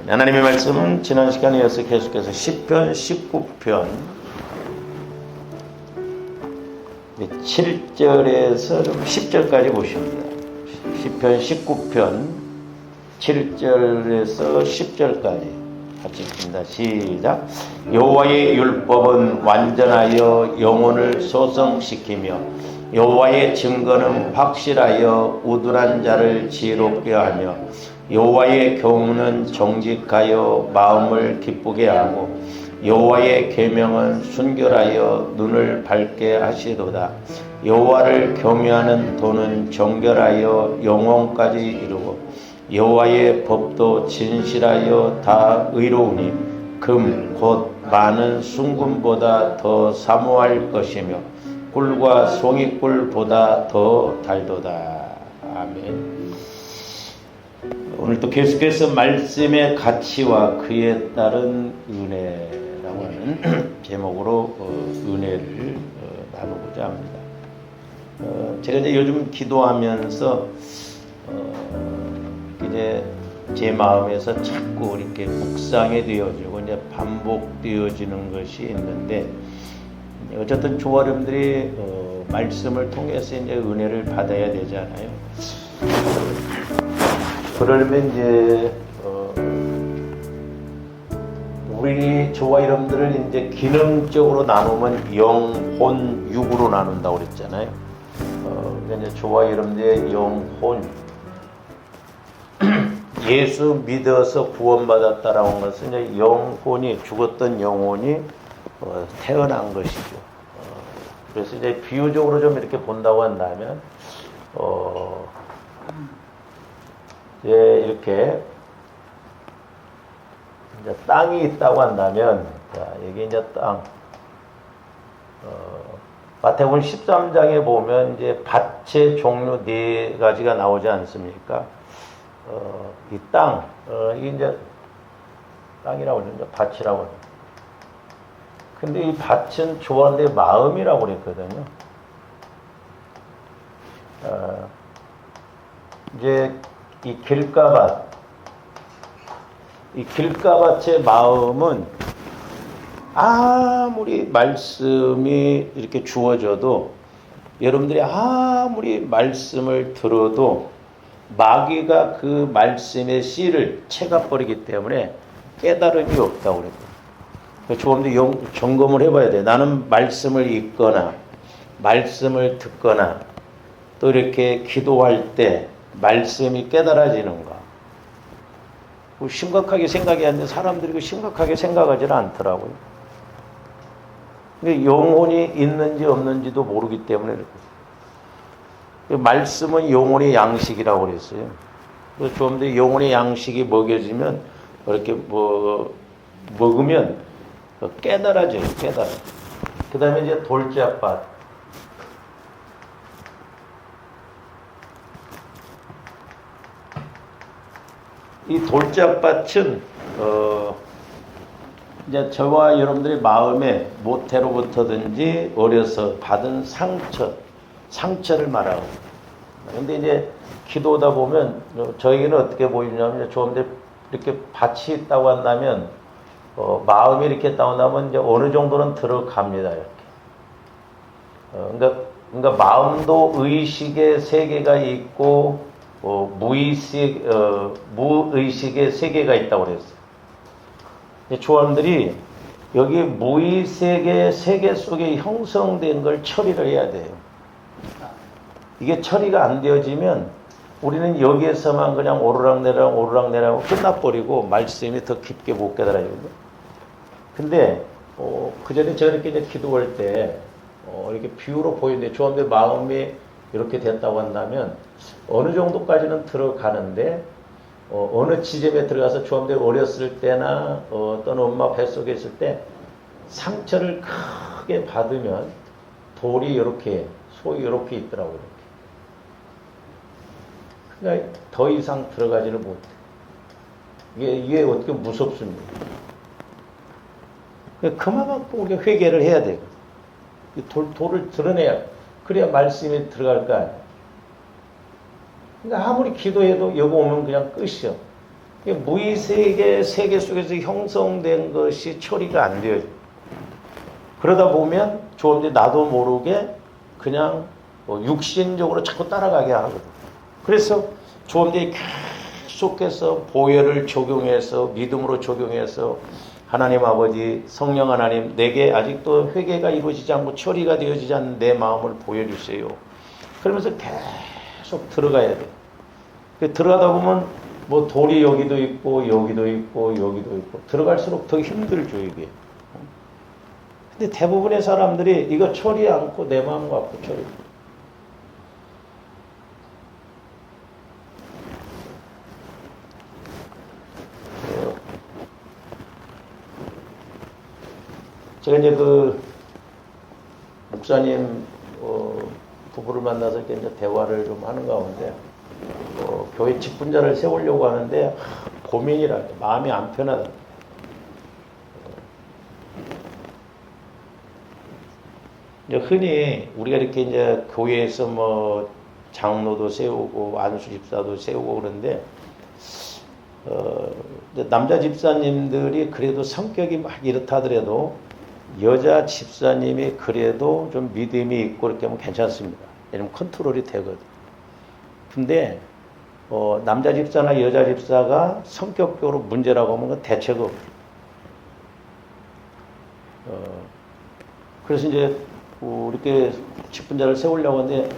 하나님의 말씀은 지난 시간에 이어서 계속해서 시편 19편 7절에서 10절까지 보십니다. 시편 19편 7절에서 10절까지 같이 읽습니다. 시작. 여호와의 율법은 완전하여 영혼을 소성시키며 여호와의 증거는 확실하여 우둔한 자를 지혜롭게 하며 여호와의 교훈은 정직하여 마음을 기쁘게 하고 여호와의 계명은 순결하여 눈을 밝게 하시도다. 여호와를 경외하는 도는 정결하여 영혼까지 이루고 여호와의 법도 진실하여 다 의로우니 금 곧 많은 순금보다 더 사모할 것이며 꿀과 송이꿀보다 더 달도다. 아멘. 오늘도 계속해서 말씀의 가치와 그에 따른 은혜라고 하는 제목으로 은혜를 나누고자 합니다. 제가 이제 요즘 기도하면서 이제 제 마음에서 자꾸 이렇게 묵상이 되어지고 이제 반복되어지는 것이 있는데, 어쨌든 조아름들이 말씀을 통해서 이제 은혜를 받아야 되잖아요. 그러면 이제 우리 조화 이름들을 이제 기능적으로 나누면 영, 혼, 육으로 나눈다고 그랬잖아요. 이제 조화 이름들의 영, 혼, 예수 믿어서 구원받았다라고 하는 것은 이제 영혼이, 죽었던 영혼이 태어난 것이죠. 그래서 이제 비유적으로 좀 이렇게 본다고 한다면, 이렇게 이제 땅이 있다고 한다면, 자, 여기 이제 땅, 마태복음 13장에 보면 이제 밭의 종류 4가지가 나오지 않습니까? 이 땅, 이게 이제 땅이라고 그러죠. 밭이라고 그러죠. 근데 이 밭은 조화의 마음이라고 그랬거든요. 이제 이 길가밭, 이 길가밭의 마음은 아무리 말씀이 이렇게 주어져도, 여러분들이 아무리 말씀을 들어도 마귀가 그 말씀의 씨를 채가버리기 때문에 깨달음이 없다고 그랬거든요. 조금 더 점검을 해봐야 돼요. 나는 말씀을 읽거나 말씀을 듣거나 또 이렇게 기도할 때 말씀이 깨달아지는가. 심각하게 생각이 안 돼. 사람들이 심각하게 생각하지는 않더라고요. 근데 영혼이 있는지 없는지도 모르기 때문에 그렇거든요. 말씀은 영혼의 양식이라고 그랬어요. 그래서 좀 더 영혼의 양식이 먹여지면 이렇게 먹으면 깨달아져요. 깨달아. 그 다음에 이제 돌짝밭. 이 돌짝밭은 이제 저와 여러분들의 마음에 모태로부터든지 어려서 받은 상처를 말하고. 근데 이제 기도하다 보면 저에게는 어떻게 보이냐면, 좀 이렇게 밭이 있다고 한다면 마음이 이렇게 있다고 한다면 이제 어느 정도는 들어갑니다. 이렇게. 그러니까 마음도 의식의 세계가 있고 무의식의 세계가 있다고 그랬어요. 조원들이 여기 무의식의 세계 속에 형성된 걸 처리를 해야 돼요. 이게 처리가 안 되어지면 우리는 여기에서만 그냥 오르락내리락 끝나버리고 말씀이 더 깊게 못 깨달아요. 근데 그 전에 제가 이렇게 이제 기도할 때 이렇게 비유로 보이는데, 조원들 마음이 이렇게 됐다고 한다면 어느 정도까지는 들어가는데, 어느 지점에 들어가서 조원들 어렸을 때나 어떤 엄마 뱃속에 있을 때 상처를 크게 받으면 돌이 이렇게 소위 이렇게 있더라고요. 그러니까 더 이상 들어가지는 못해. 이게 어떻게 무섭습니까? 그만큼 우리가 회개를 해야 돼요. 돌을 드러내야, 그래야 말씀이 들어갈 거 아니에요. 그러니까 아무리 기도해도 여기 오면 그냥 끝이요. 무의식의 세계 속에서 형성된 것이 처리가 안 돼요. 그러다 보면 조금 전에 나도 모르게 그냥 육신적으로 자꾸 따라가게 하거든. 그래서 조금 전에 계속해서 보혈을 적용해서 믿음으로 적용해서 하나님 아버지 성령 하나님 내게 아직도 회개가 이루어지지 않고 처리가 되어지지 않는 내 마음을 보여주세요. 그러면서 계속 들어가야 돼. 들어가다 보면 뭐 돌이 여기도 있고 여기도 있고 여기도 있고 들어갈수록 더 힘들죠 이게. 근데 대부분의 사람들이 이거 처리 않고 내 마음 갖고 처리. 제가 이제 그 목사님 부부를 만나서 이렇게 이제 대화를 좀 하는 가운데 교회 직분자를 세우려고 하는데 고민이라 마음이 안 편하다. 이제 흔히 우리가 이렇게 이제 교회에서 뭐 장로도 세우고 안수 집사도 세우고 그런데 남자 집사님들이 그래도 성격이 막 이렇다 하더라도 여자 집사님이 그래도 좀 믿음이 있고 이렇게 하면 괜찮습니다. 왜냐면 컨트롤이 되거든. 근데 남자 집사나 여자 집사가 성격적으로 문제라고 하면 대책이 없죠. 그래서 이제 이렇게 직분자를 세우려고 하는데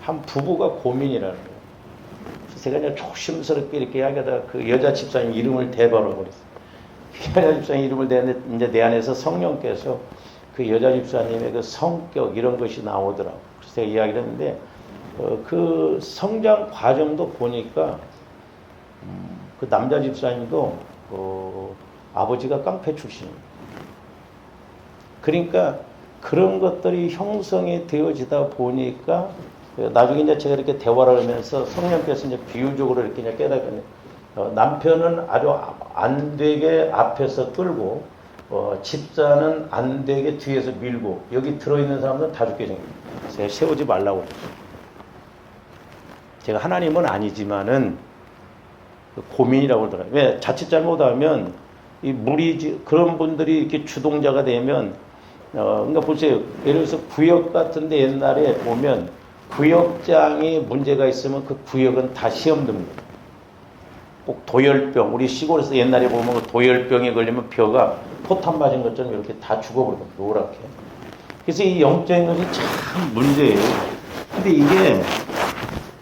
한 부부가 고민이라는 거예요. 그래서 제가 그냥 조심스럽게 이렇게 이야기하다가 그 여자 집사님 이름을 대버려 버렸어요. 여자 집사님 이름을 대는데 이제 내 안에서 성령께서 그 여자 집사님의 그 성격 이런 것이 나오더라고. 그래서 제가 이야기를 했는데 그 성장 과정도 보니까 그 남자 집사님도 아버지가 깡패 출신입니다. 그러니까 그런 것들이 형성이 되어지다 보니까 나중에 이제 제가 이렇게 대화를 하면서 성령께서 이제 비유적으로 이렇게 이제 깨닫거든요. 남편은 아주 안 되게 앞에서 끌고 집사는 안 되게 뒤에서 밀고 여기 들어있는 사람들은 다 죽게 생깁니다. 제가 세우지 말라고 했어요. 제가 하나님은 아니지만은 고민이라고 그러더라고요. 왜 자칫 잘못하면 이 무리 그런 분들이 이렇게 주동자가 되면 그러니까 보세요. 예를 들어서 구역 같은데 옛날에 보면 구역장이 문제가 있으면 그 구역은 다 시험 듭니다. 꼭 도열병, 우리 시골에서 옛날에 보면 그 도열병에 걸리면 벼가 포탄 맞은 것처럼 이렇게 다 죽어버리거든요. 노랗게. 그래서 이 영적인 것이 참 문제예요. 근데 이게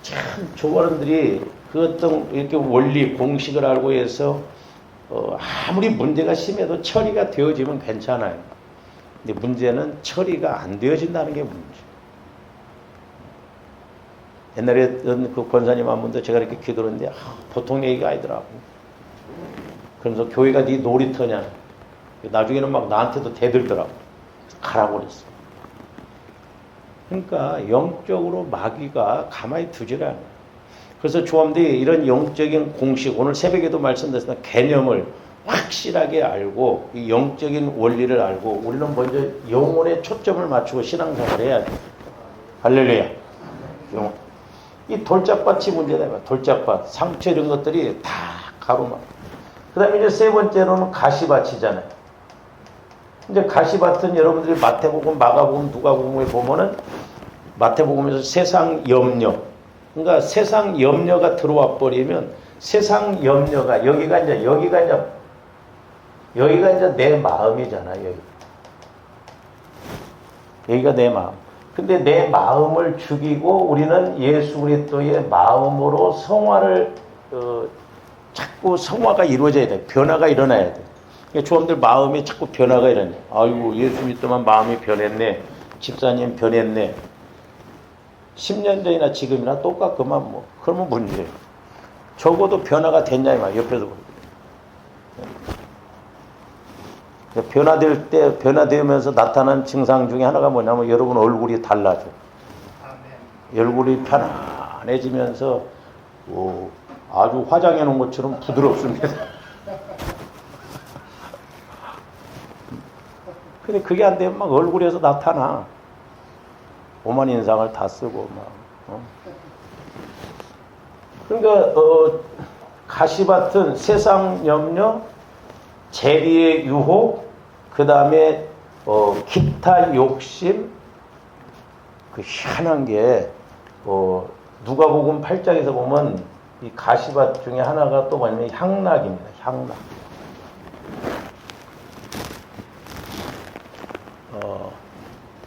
참 조가람들이 그 어떤 이렇게 원리, 공식을 알고 해서 아무리 문제가 심해도 처리가 되어지면 괜찮아요. 근데 문제는 처리가 안 되어진다는 게 문제. 옛날에 그 권사님 한 분도 제가 이렇게 기도했는데 보통 얘기가 아니더라고. 그러면서 교회가 네 놀이터냐. 나중에는 막 나한테도 대들더라고. 가라고 그랬어. 그러니까 영적으로 마귀가 가만히 두질 않아요. 그래서 조함들이 이런 영적인 공식, 오늘 새벽에도 말씀드렸지만 개념을 확실하게 알고 이 영적인 원리를 알고 우리는 먼저 영혼에 초점을 맞추고 신앙생활을 해야 돼요. 할렐루야. 이 돌짝밭이 문제다. 돌짝밭, 상처 이런 것들이 다 가로막. 그 다음에 이제 세 번째로는 가시밭이잖아요. 이제 가시밭은 여러분들이 마태복음, 마가복음, 누가복음에 보면은 마태복음에서 세상 염려. 그러니까 세상 염려가 들어와 버리면 세상 염려가 여기가 이제 내 마음이잖아요. 여기가 내 마음. 근데 내 마음을 죽이고 우리는 예수 그리스도의 마음으로 성화를 자꾸 성화가 이루어져야 돼. 변화가 일어나야 돼. 그러니까 조함들 마음이 자꾸 변화가 일어나네. 아이고 예수 믿더만 마음이 변했네. 집사님 변했네. 10년 전이나 지금이나 똑같구만 뭐. 그러면 문제예요. 적어도 변화가 됐냐 이 말. 옆에서 변화될 때, 변화되면서 나타난 증상 중에 하나가 뭐냐면 여러분 얼굴이 달라져. 얼굴이 편안해지면서 아주 화장해 놓은 것처럼 부드럽습니다. 근데 그게 안 되면 막 얼굴에서 나타나. 오만 인상을 다 쓰고 막. 그러니까 가시밭은 세상 염려, 재리의 유혹, 그 다음에 기타 욕심, 그 희한한 게 누가복음 8장에서 보면 이 가시밭 중에 하나가 또 뭐냐면 향락입니다. 향락.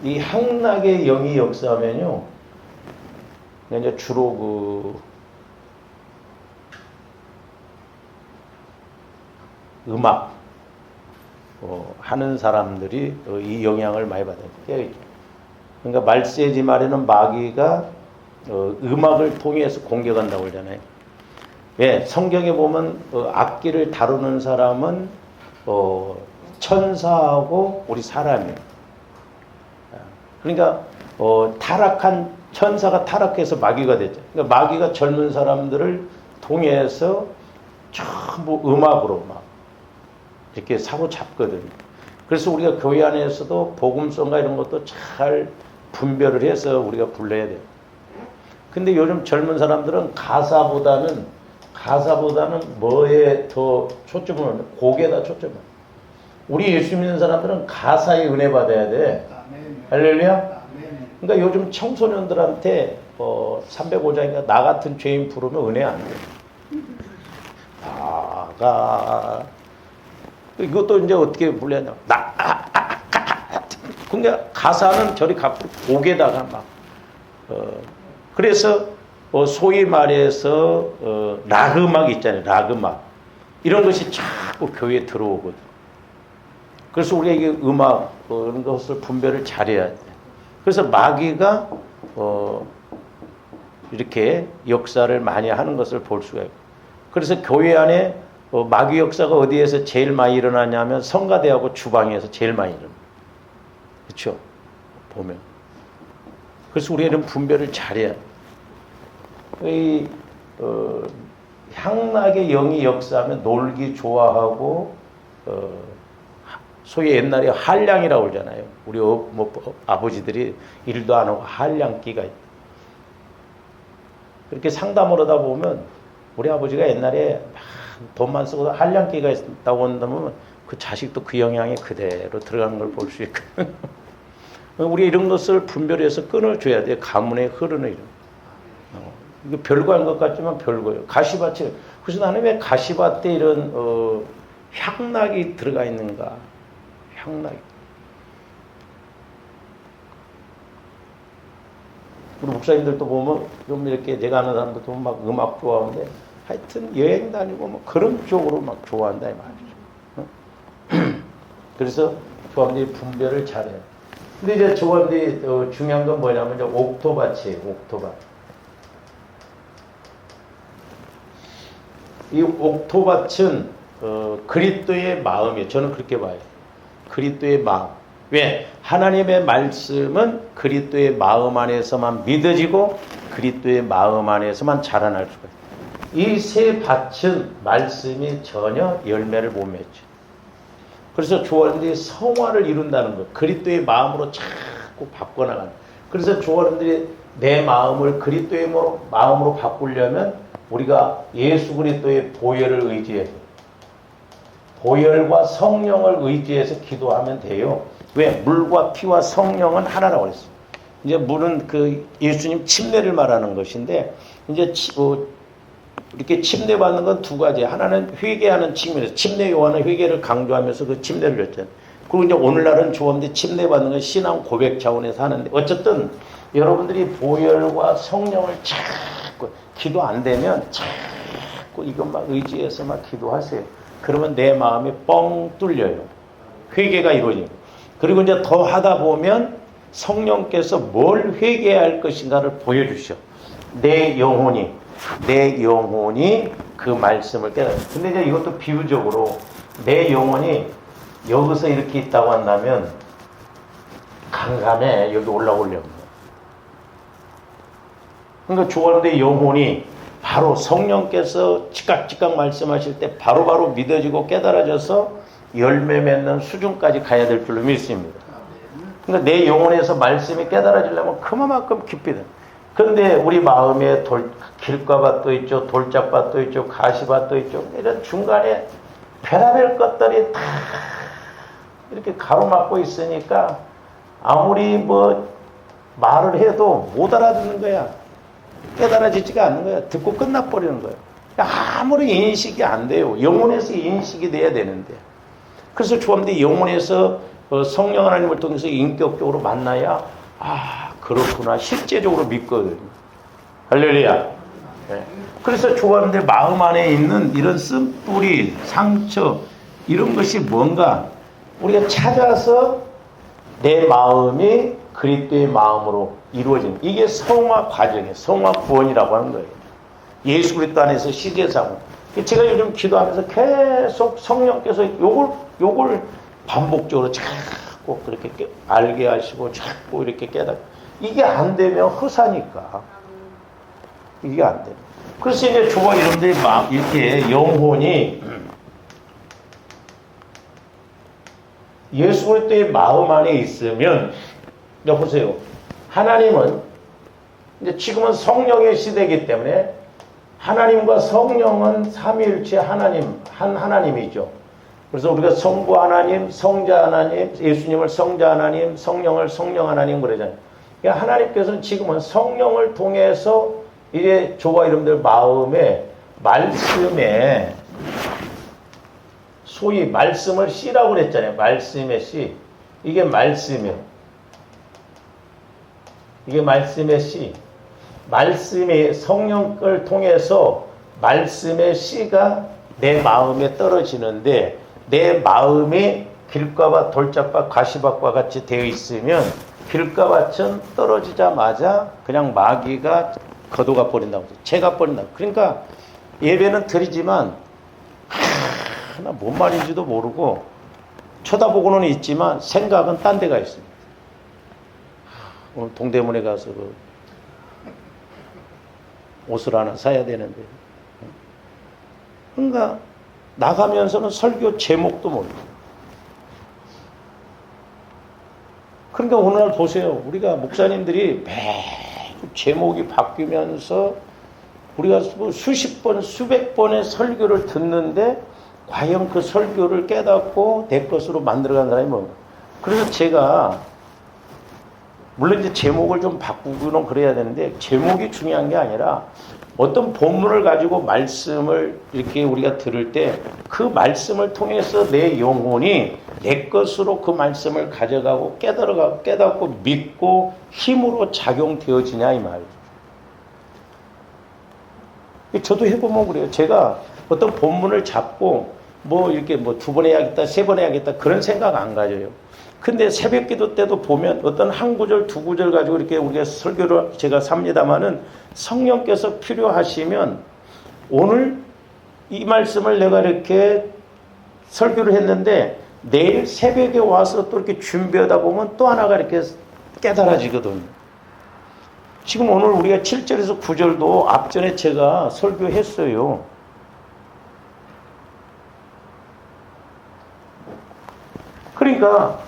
이 향락의 영이 역사하면요, 이제 주로 음악 하는 사람들이 이 영향을 많이 받아요. 그러니까 말세지 말에는 마귀가 음악을 통해서 공격한다고 그러잖아요. 예, 성경에 보면 악기를 다루는 사람은 천사하고 우리 사람이에요. 그러니까 타락한 천사가 타락해서 마귀가 됐죠. 그러니까 마귀가 젊은 사람들을 통해서 전부 음악으로 막 이렇게 사로잡거든요. 그래서 우리가 교회 안에서도 복음성가 이런 것도 잘 분별을 해서 우리가 불러야 돼요. 근데 요즘 젊은 사람들은 가사보다는 뭐에 더 초점을 하냐? 곡에다 초점을. 우리 예수 믿는 사람들은 가사에 은혜 받아야 돼. 할렐루야. 그러니까 요즘 청소년들한테 305장인가 나 같은 죄인 부르면 은혜 안 돼. 나가. 이것도 이제 어떻게 불려냐? 그러니까 가사는 저리 갖고 곡에다가 막. 그래서 소위 말해서 락음악 있잖아요. 락음악. 이런 것이 자꾸 교회에 들어오거든. 그래서 우리가 이게 음악 이런 것을 분별을 잘해야 돼. 그래서 마귀가 이렇게 역사를 많이 하는 것을 볼 수가 있고. 그래서 교회 안에 마귀 역사가 어디에서 제일 많이 일어나냐면 성가대하고 주방에서 제일 많이 일어나. 그렇죠? 보면. 그래서 우리는 분별을 잘해야 돼. 이 향락의 영이 역사하면 놀기 좋아하고 소위 옛날에 한량이라고 그러잖아요. 우리 아버지들이 일도 안 하고 한량기가 있다. 그렇게 상담을 하다 보면 우리 아버지가 옛날에 돈만 쓰고 한량기가 있다고 한다면 그 자식도 그 영향이 그대로 들어가는 걸 볼 수 있거든요. 우리 이런 것을 분별해서 끊어줘야 돼요. 가문의 흐르는 이런. 이거 별거 아닌 것 같지만 별거예요. 가시밭이. 그래서 나는 왜 가시밭에 이런 향락이 들어가 있는가. 향락이. 우리 목사님들도 보면 좀 이렇게 내가 아는 사람들 보면 막 음악 좋아하는데 하여튼 여행 다니고 뭐 그런 쪽으로 막 좋아한다 이 말이죠. 그래서 조합들이 분별을 잘해요. 근데 이제 조합들이 중요한 건 뭐냐면 이제 옥토밭이에요. 옥토밭. 이 옥토밭은 그리스도의 마음이에요. 저는 그렇게 봐요. 그리스도의 마음. 왜? 하나님의 말씀은 그리스도의 마음 안에서만 믿어지고 그리스도의 마음 안에서만 자라날 수가 있어요. 이 세 밭은 말씀이 전혀 열매를 못 맺죠. 그래서 조언들이 성화를 이룬다는 거예요. 그리스도의 마음으로 자꾸 바꿔나가는. 그래서 조언들이 내 마음을 그리스도의 마음으로 바꾸려면 우리가 예수 그리스도의 보혈을 의지해서 보혈과 성령을 의지해서 기도하면 돼요. 왜? 물과 피와 성령은 하나라고 그랬어요. 이제 물은 그 예수님 침례를 말하는 것인데 이제 이렇게 침례받는 건 두 가지. 하나는 회개하는 측면에서 침례 요한은 회개를 강조하면서 그 침례를 했잖아요. 그리고 이제 오늘날은 조언데 침례받는 건 신앙 고백 차원에서 하는데 어쨌든 여러분들이 보혈과 성령을 자꾸 기도 안 되면 자꾸 이것만 의지해서 막 기도하세요. 그러면 내 마음이 뻥 뚫려요. 회개가 이루어집니다. 그리고 이제 더 하다 보면 성령께서 뭘 회개해야 할 것인가를 보여주셔. 내 영혼이 그 말씀을 깨달아. 근데 이제 이것도 비유적으로 내 영혼이 여기서 이렇게 있다고 한다면 간간해 여기 올라오려고. 그러니까 조언의 영혼이 바로 성령께서 즉각 말씀하실 때 바로바로 믿어지고 깨달아져서 열매 맺는 수준까지 가야 될 줄로 믿습니다. 그러니까 내 영혼에서 말씀이 깨달아지려면 그만큼 깊이 돼. 근데 우리 마음에 길가밭도 있죠, 돌짝밭도 있죠, 가시밭도 있죠. 이런 중간에 별의별 것들이 다 이렇게 가로막고 있으니까 아무리 뭐 말을 해도 못 알아듣는 거야. 깨달아지지가 않는 거야. 듣고 끝나버리는 거야. 아무리 인식이 안 돼요. 영혼에서 인식이 돼야 되는데. 그래서 주님들이 영혼에서 성령 하나님을 통해서 인격적으로 만나야 그렇구나 실제적으로 믿거든요. 할렐루야. 네. 그래서 주님들 마음 안에 있는 이런 쓴뿌리, 상처 이런 것이 뭔가 우리가 찾아서 내 마음이 그리스도의 마음으로 이루어진 이게 성화 과정이에요. 성화 구원이라고 하는 거예요. 예수 그리스도 안에서 시제사고. 제가 요즘 기도하면서 계속 성령께서 요걸 반복적으로 자꾸 그렇게 알게 하시고 자꾸 이렇게 깨닫고 이게 안 되면 허사니까 이게 안 돼요. 그래서 이제 주와 이름들이 막 이렇게 영혼이 예수 그리스도의 마음 안에 있으면 보세요. 하나님은 이제 지금은 성령의 시대이기 때문에 하나님과 성령은 삼위일체 하나님 한 하나님이죠. 그래서 우리가 성부 하나님, 성자 하나님, 예수님을 성자 하나님, 성령을 성령 하나님 그러잖아요. 그러니까 하나님께서는 지금은 성령을 통해서 이제 저와 여러분들 마음에 말씀에 소위 말씀을 씨라고 그랬잖아요. 말씀의 씨. 이게 말씀이에요. 이게 말씀의 씨. 말씀이 성령을 통해서 말씀의 씨가 내 마음에 떨어지는데 내 마음이 길가밭, 돌짝밭, 가시밭과 같이 되어 있으면 길가밭은 떨어지자마자 그냥 마귀가 걷어가 버린다고. 채가 버린다고. 그러니까 예배는 드리지만 하나 뭔 말인지도 모르고 쳐다보고는 있지만 생각은 딴 데가 있습니다. 오늘 동대문에 가서 그 옷을 하나 사야 되는데 그러니까 나가면서는 설교 제목도 모르고 그러니까 오늘 보세요. 우리가 목사님들이 매주 제목이 바뀌면서 우리가 수십 번, 수백 번의 설교를 듣는데 과연 그 설교를 깨닫고 내 것으로 만들어간 사람이 뭔가. 그래서 제가 물론 이제 제목을 좀 바꾸고는 그래야 되는데 제목이 중요한 게 아니라 어떤 본문을 가지고 말씀을 이렇게 우리가 들을 때 그 말씀을 통해서 내 영혼이 내 것으로 그 말씀을 가져가고 깨닫고 믿고 힘으로 작용되어지냐 이 말이죠. 저도 해보면 그래요. 제가 어떤 본문을 잡고 뭐 이렇게 뭐 2번 해야겠다, 3번 해야겠다 그런 생각 안 가져요. 근데 새벽 기도 때도 보면 어떤 한 구절, 2구절 가지고 이렇게 우리가 설교를 제가 삽니다마는 성령께서 필요하시면 오늘 이 말씀을 내가 이렇게 설교를 했는데 내일 새벽에 와서 또 이렇게 준비하다 보면 또 하나가 이렇게 깨달아지거든요. 지금 오늘 우리가 7절에서 9절도 앞전에 제가 설교했어요. 그러니까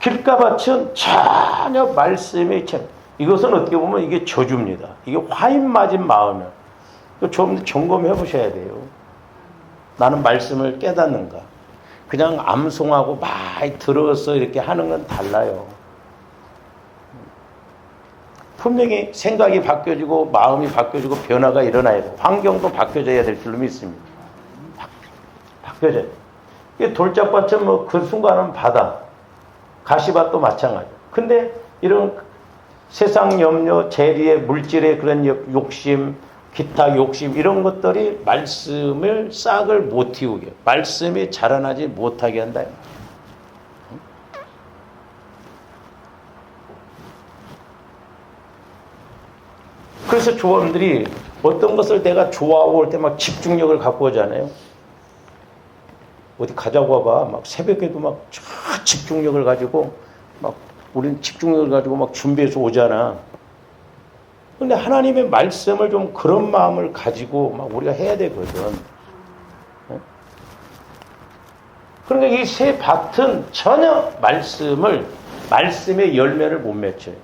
길가밭은 전혀 말씀이 이것은 어떻게 보면 이게 저주입니다. 이게 화인 맞은 마음이에요. 좀 점검해 보셔야 돼요. 나는 말씀을 깨닫는가? 그냥 암송하고 많이 들어서 이렇게 하는 건 달라요. 분명히 생각이 바뀌어지고 마음이 바뀌어지고 변화가 일어나야 돼요. 환경도 바뀌어져야 될 줄로 믿습니다. 바뀌어져요. 돌짝밭은 뭐 그 순간은 바다, 가시밭도 마찬가지예요. 근데 이런 세상 염려, 재리의 물질의 그런 욕심, 기타 욕심 이런 것들이 말씀을 싹을 못 틔우게, 말씀이 자라나지 못하게 한다. 그래서 조언들이 어떤 것을 내가 좋아하고 올 때 막 집중력을 갖고 오잖아요. 어디 가자고 와봐. 막 새벽에도 막 집중력을 가지고 막 우리는 집중력을 가지고 막 준비해서 오잖아. 근데 하나님의 말씀을 좀 그런 마음을 가지고 막 우리가 해야 되거든. 그러니까 이 새 밭은 전혀 말씀의 열매를 못 맺혀요.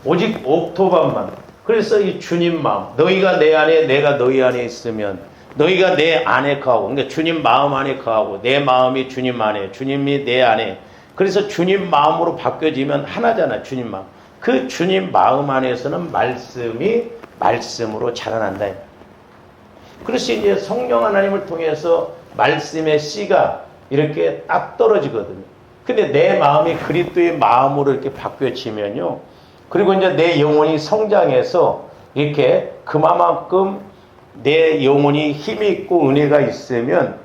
오직 옥토반만. 그래서 이 주님 마음, 너희가 내 안에 내가 너희 안에 있으면 너희가 내 안에 거하고, 그러니까 주님 마음 안에 거하고 내 마음이 주님 안에, 주님이 내 안에. 그래서 주님 마음으로 바뀌어지면 하나잖아. 주님 마음. 그 주님 마음 안에서는 말씀이 말씀으로 자라난다. 그래서 이제 성령 하나님을 통해서 말씀의 씨가 이렇게 딱 떨어지거든요. 근데 내 마음이 그리스도의 마음으로 이렇게 바뀌어지면요. 그리고 이제 내 영혼이 성장해서 이렇게 그만큼 내 영혼이 힘이 있고 은혜가 있으면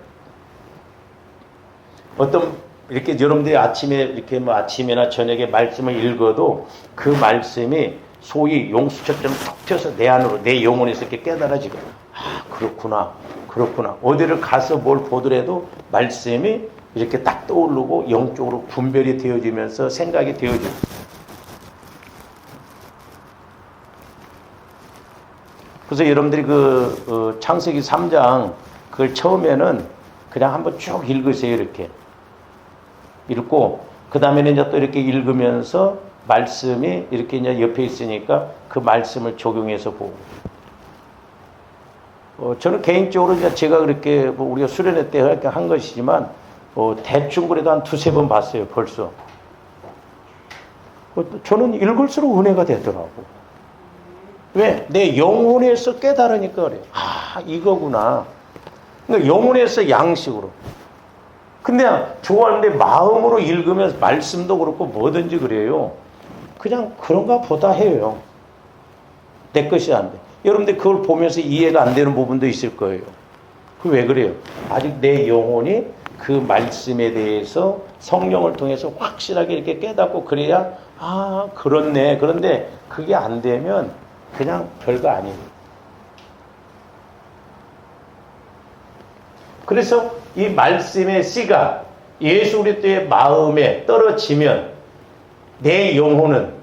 어떤 이렇게 여러분들이 아침에 이렇게 뭐 아침이나 저녁에 말씀을 읽어도 그 말씀이 소위 용수철처럼 톡 튀어서 내 안으로 내 영혼에서 이렇게 깨달아지거든요. 아, 그렇구나. 그렇구나. 어디를 가서 뭘 보더라도 말씀이 이렇게 딱 떠오르고 영적으로 분별이 되어지면서 생각이 되어지고. 그래서 여러분들이 그 창세기 3장 그걸 처음에는 그냥 한번 쭉 읽으세요. 이렇게 읽고 그 다음에는 이제 또 이렇게 읽으면서 말씀이 이렇게 이제 옆에 있으니까 그 말씀을 적용해서 보고. 저는 개인적으로 이제 제가 그렇게 우리가 수련회 때 이렇게 한 것이지만 대충 그래도 한 두세 번 봤어요. 벌써. 저는 읽을수록 은혜가 되더라고. 왜? 내 영혼에서 깨달으니까 그래. 아, 이거구나. 그러니까 영혼에서 양식으로. 근데 좋아하는데 마음으로 읽으면서 말씀도 그렇고 뭐든지 그래요. 그냥 그런가 보다 해요. 내 것이 안 돼. 여러분들 그걸 보면서 이해가 안 되는 부분도 있을 거예요. 그 왜 그래요? 아직 내 영혼이 그 말씀에 대해서 성령을 통해서 확실하게 이렇게 깨닫고 그래야 아, 그렇네. 그런데 그게 안 되면 그냥 별거 아니에요. 그래서 이 말씀의 씨가 예수 그리스도의 마음에 떨어지면 내 영혼은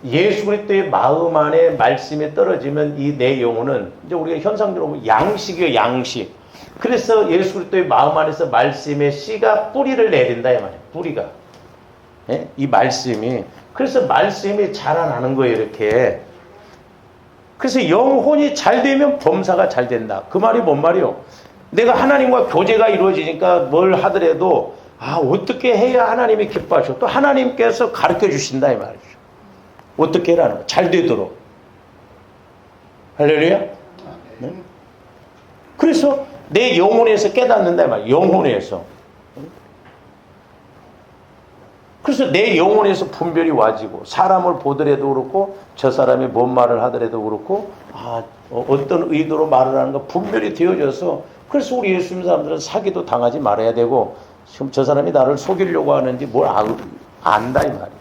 예수 그리스도의 마음 안에 말씀이 떨어지면 이 내 영혼은 이제 우리가 현상적으로 보면 양식이에요. 양식. 그래서 예수 그리스도의 마음 안에서 말씀의 씨가 뿌리를 내린다 이 말이에요. 뿌리가. 예? 이 말씀이. 그래서 말씀이 자라나는 거예요. 이렇게. 그래서 영혼이 잘 되면 범사가 잘 된다. 그 말이 뭔 말이요? 내가 하나님과 교제가 이루어지니까 뭘 하더라도 아, 어떻게 해야 하나님이 기뻐하셔? 또 하나님께서 가르쳐 주신다 이 말이죠. 어떻게 해라는 거. 잘 되도록. 할렐루야? 네? 그래서 내 영혼에서 깨닫는다 이 말이에요. 영혼에서. 그래서 내 영혼에서 분별이 와지고 사람을 보더라도 그렇고 저 사람이 뭔 말을 하더라도 그렇고 아, 어떤 의도로 말을 하는 거 분별이 되어져서 그래서 우리 예수 믿는 사람들은 사기도 당하지 말아야 되고 지금 저 사람이 나를 속이려고 하는지 뭘 안다 이 말이에요.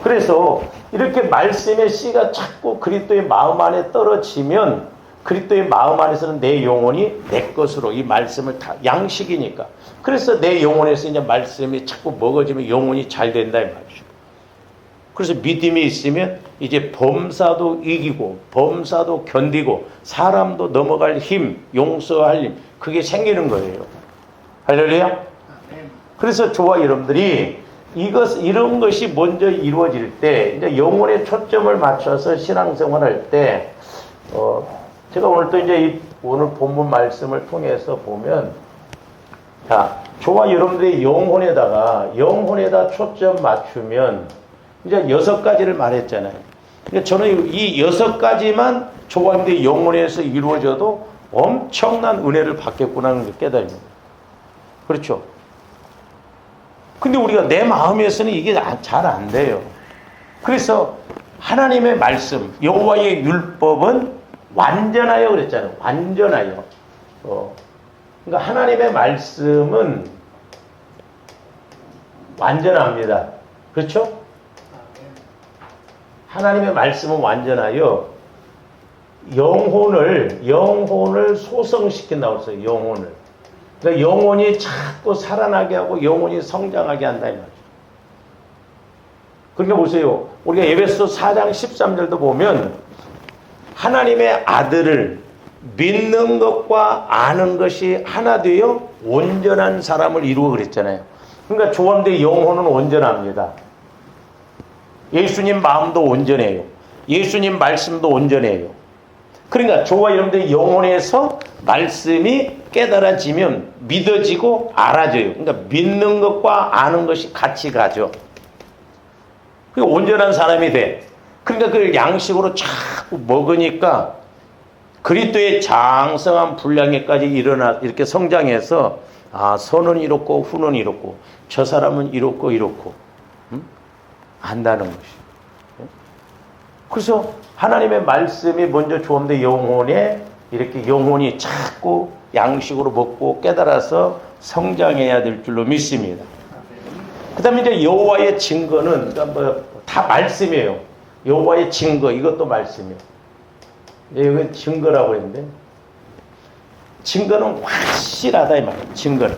그래서 이렇게 말씀의 씨가 자꾸 그리스도의 마음 안에 떨어지면 그리스도의 마음 안에서는 내 영혼이 내 것으로 이 말씀을 다 양식이니까 그래서 내 영혼에서 이제 말씀이 자꾸 먹어지면 영혼이 잘 된다 이 말이죠. 그래서 믿음이 있으면 이제 범사도 이기고 범사도 견디고 사람도 넘어갈 힘, 용서할 힘 그게 생기는 거예요. 할렐루야. 그래서 저와 여러분들이 이런 것이 먼저 이루어질 때 이제 영혼에 초점을 맞춰서 신앙생활할 때 제가 오늘 또 이제 오늘 본문 말씀을 통해서 보면 자, 저와 여러분들의 영혼에다 초점 맞추면 이제 6가지를 말했잖아요. 그러니까 저는 이 6가지만 저와 여러분들의 영혼에서 이루어져도 엄청난 은혜를 받겠구나 하는 걸 깨달습니다. 그렇죠? 근데 우리가 내 마음에서는 이게 잘 안 돼요. 그래서 하나님의 말씀, 여호와의 율법은 완전하여 그랬잖아요. 완전하여. 그러니까 하나님의 말씀은 완전합니다. 그렇죠? 하나님의 말씀은 완전하여 영혼을 소성시킨다고 했어요. 영혼을. 그러니까 영혼이 자꾸 살아나게 하고 영혼이 성장하게 한다 이 말이죠. 그러니까 보세요. 우리가 에베소 4장 13절도 보면 하나님의 아들을 믿는 것과 아는 것이 하나 되어 온전한 사람을 이루어 그랬잖아요. 그러니까 조함대 영혼은 온전합니다. 예수님 마음도 온전해요. 예수님 말씀도 온전해요. 그러니까 저와 여러분들의 영혼에서 말씀이 깨달아지면 믿어지고 알아져요. 그러니까 믿는 것과 아는 것이 같이 가죠. 그리고 온전한 사람이 돼. 그러니까 그걸 양식으로 자꾸 먹으니까 그리스도의 장성한 분량에까지 이렇게 성장해서 선은 이렇고 후는 이렇고 저 사람은 이렇고 안다는 것이. 그래서 하나님의 말씀이 먼저 주었는데 영혼에 이렇게 영혼이 자꾸 양식으로 먹고 깨달아서 성장해야 될 줄로 믿습니다. 그 다음에 이제 여호와의 증거는 다 말씀이에요. 여호와의 증거 이것도 말씀이에요. 여기 증거라고 했는데 증거는 확실하다 이 말이에요. 증거는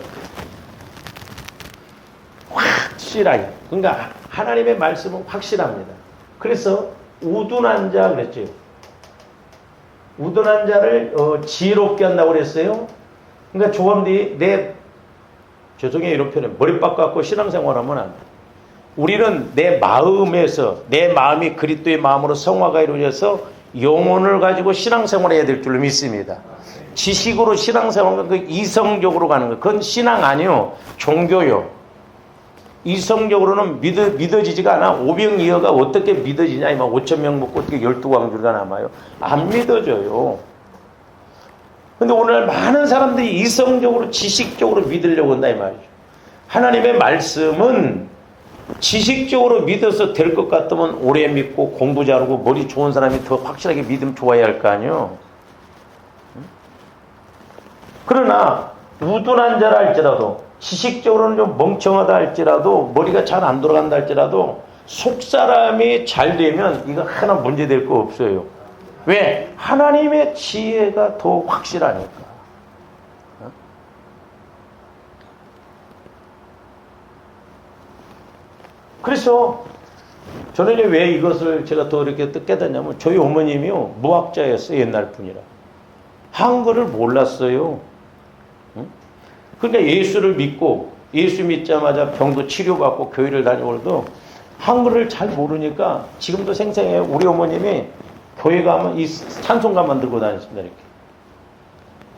확실하게. 그러니까 하나님의 말씀은 확실합니다. 그래서 우둔한 자 그랬죠. 우둔한 자를 지혜롭게 한다고 그랬어요. 그러니까 조감들이 죄송해요 이런 표현 머리빡 갖고 신앙생활하면 안 돼. 우리는 내 마음에서 내 마음이 그리스도의 마음으로 성화가 이루어져서 영혼을 가지고 신앙생활을 해야 될 줄로 믿습니다. 지식으로 신앙생활은 그 이성적으로 가는 거. 그건 신앙 아니요. 종교요. 이성적으로는 믿어지지가 않아. 오병이어가 어떻게 믿어지냐. 5,000명 먹고 어떻게 12광주가 남아요. 안 믿어져요. 근데 오늘 많은 사람들이 이성적으로 지식적으로 믿으려고 한다 이 말이죠. 하나님의 말씀은 지식적으로 믿어서 될 것 같으면 오래 믿고 공부 잘하고 머리 좋은 사람이 더 확실하게 믿으면 좋아야 할 거 아니에요. 그러나 우둔한 자라 할지라도 지식적으로는 좀 멍청하다 할지라도 머리가 잘 안 돌아간다 할지라도 속사람이 잘 되면 이거 하나 문제될 거 없어요. 왜? 하나님의 지혜가 더 확실하니까. 그래서 저는 왜 이것을 제가 더 이렇게 깨닫냐면 저희 어머님이요 무학자였어요. 옛날 분이라. 한글을 몰랐어요. 그러니까 예수를 믿고 예수 믿자마자 병도 치료받고 교회를 다니고도 한글을 잘 모르니까 지금도 생생해요. 우리 어머님이 교회 가면 이 찬송가만 들고 다니십니다. 이렇게.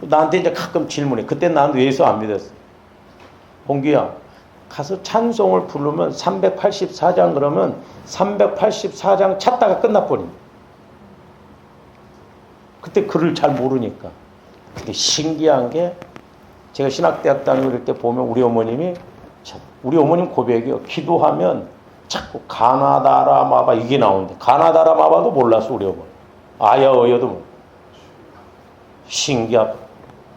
나한테 이제 가끔 질문해. 그때 나는 예수 안 믿었어. 봉기야 가서 찬송을 부르면 384장 그러면 384장 찾다가 끝나버립니다. 그때 글을 잘 모르니까. 근데 신기한 게 제가 신학대학 다니고 이럴 때 보면 우리 어머님이 우리 어머님 고백이요. 기도하면 자꾸 가나다라 마바 이게 나오는데 가나다라 마바도 몰랐어 우리 어머니. 아야어여도 몰라. 신기하다.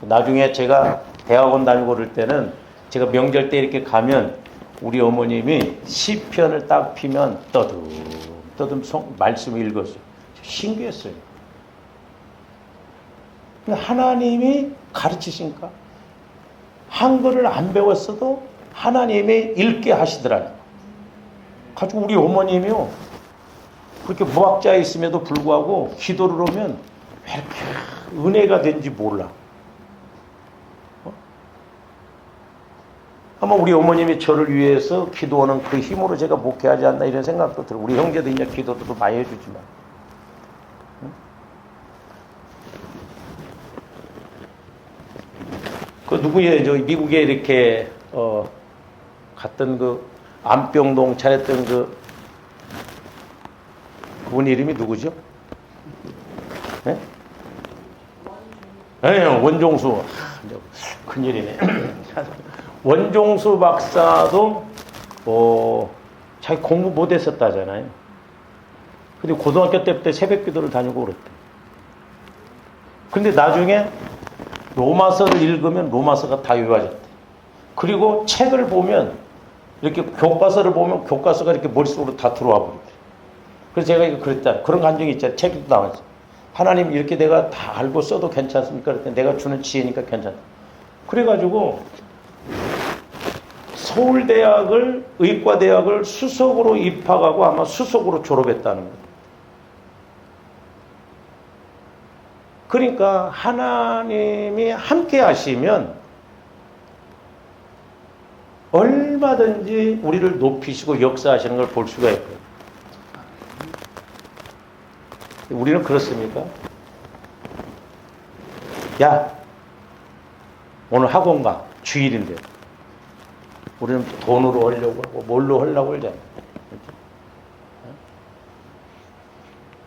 나중에 제가 대학원 다니고 그럴 때는 제가 명절 때 이렇게 가면 우리 어머님이 시편을 딱 피면 떠듬 말씀을 읽었어요. 신기했어요. 하나님이 가르치시니까 한글을 안 배웠어도 하나님이 읽게 하시더라고요. 가지고 우리 어머님이요. 그렇게 무학자에 있음에도 불구하고 기도를 하면 왜 이렇게 은혜가 된지 몰라. 아마 우리 어머님이 저를 위해서 기도하는 그 힘으로 제가 목회하지 않나 이런 생각도 들어요. 우리 형제도 이제 기도도 많이 해주지만. 그 누구예요? 저 미국에 이렇게 갔던 그 안병동 차렸던 그분 이름이 누구죠? 네? 네, 원종수. 큰일이네. 원종수 박사도 자기 공부 못했었다잖아요. 근데 고등학교 때부터 새벽 기도를 다니고 그랬대. 근데 나중에 로마서를 읽으면 로마서가 다 외워졌대. 그리고 책을 보면 이렇게 교과서를 보면 교과서가 이렇게 머릿속으로 다 들어와 버리대. 그래서 제가 이거 그랬잖아요. 그런 감정이 있잖아요. 책도 나왔어. 하나님 이렇게 내가 다 알고 써도 괜찮습니까? 그랬더니 내가 주는 지혜니까 괜찮다. 그래가지고 서울대학을 의과대학을 수석으로 입학하고 아마 수석으로 졸업했다는 거예요. 그러니까 하나님이 함께 하시면 얼마든지 우리를 높이시고 역사하시는 걸 볼 수가 있고요. 우리는 그렇습니까? 야, 오늘 학원 가. 주일인데. 우리는 돈으로 하려고 하고 뭘로 하려고 하잖아.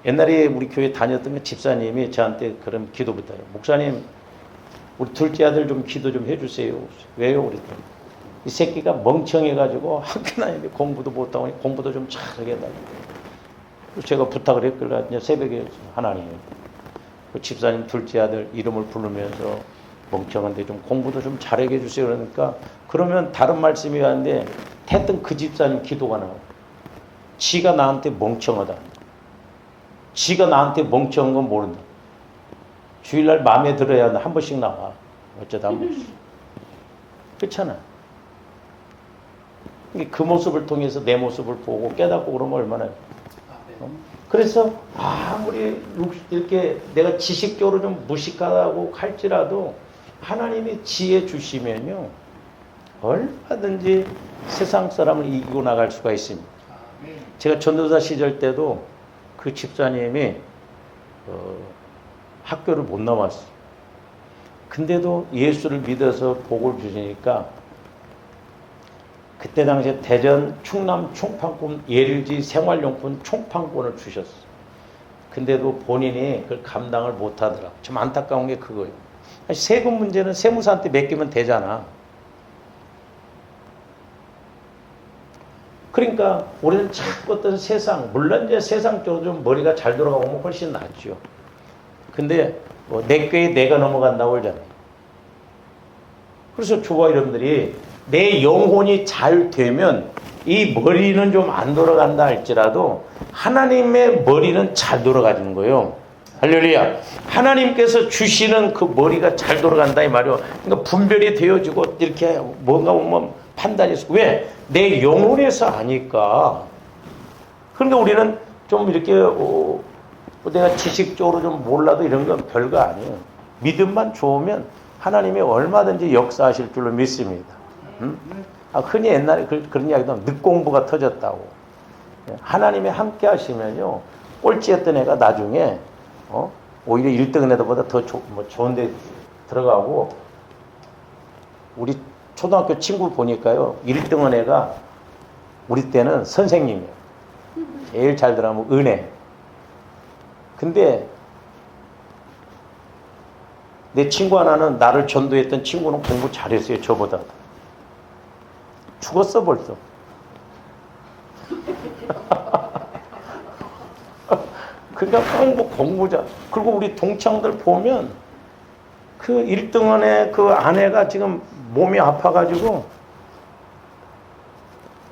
옛날에 우리 교회 다녔던 집사님이 저한테 그런 기도 부탁해요. 목사님, 우리 둘째 아들 좀 기도 좀 해주세요. 왜요? 그랬더니 이 새끼가 멍청해가지고 학교 다니는데 공부도 못하고 공부도 좀 잘하게 해달라고. 제가 부탁을 했길래 새벽에 하나님, 그 집사님 둘째 아들 이름을 부르면서 멍청한데 좀 공부도 좀 잘하게 해주세요. 그러니까 그러면 다른 말씀이 왔는데 했던 그 집사님 기도가 나와요. 지가 나한테 멍청하다. 지가 나한테 멍청한 건 모른다. 주일날 마음에 들어야 한 번씩 나와. 어쩌다 한 번씩. 그렇잖아. 그 모습을 통해서 내 모습을 보고 깨닫고 그러면 얼마나. 그래서 아무리 이렇게 내가 지식적으로 좀 무식하다고 할지라도 하나님이 지혜 주시면요. 얼마든지 세상 사람을 이기고 나갈 수가 있습니다. 제가 전도사 시절 때도 그 집사님이 학교를 못 나왔어요. 근데도 예수를 믿어서 복을 주시니까 그때 당시에 대전 충남 총판권 LG 생활용품 총판권을 주셨어요. 근데도 본인이 그걸 감당을 못하더라고요. 좀 안타까운 게 그거예요. 세금 문제는 세무사한테 맡기면 되잖아. 그러니까 우리는 자꾸 어떤 세상, 물론 이제 세상적으로 좀 머리가 잘 돌아가면 훨씬 낫죠. 근데 뭐 내 꾀에 내가 넘어간다고 그러잖아요. 그래서 주와 여러분들이 내 영혼이 잘 되면 이 머리는 좀 안 돌아간다 할지라도 하나님의 머리는 잘 돌아가는 거예요. 할렐루야. 하나님께서 주시는 그 머리가 잘 돌아간다 이 말이요. 그러니까 분별이 되어지고 이렇게 뭔가 보면 판단이 있어. 왜? 내 영혼에서 아니까. 그러니까 우리는 좀 이렇게 내가 지식적으로 좀 몰라도 이런 건 별거 아니에요. 믿음만 좋으면 하나님이 얼마든지 역사하실 줄로 믿습니다. 흔히 옛날에 그런 이야기도 하면 늦공부가 터졌다고. 하나님이 함께 하시면요. 꼴찌했던 애가 나중에 오히려 1등한 애들보다 더 좋은 데 들어가고, 우리 초등학교 친구 보니까요. 1등한 애가 우리 때는 선생님이에요. 제일 잘 들어가면 은혜. 근데 내 친구 하나는, 나를 전도했던 친구는 공부 잘했어요. 저보다. 죽었어 벌써. 그러니까 공부자. 그리고 우리 동창들 보면 그 1등원의 그 아내가 지금 몸이 아파가지고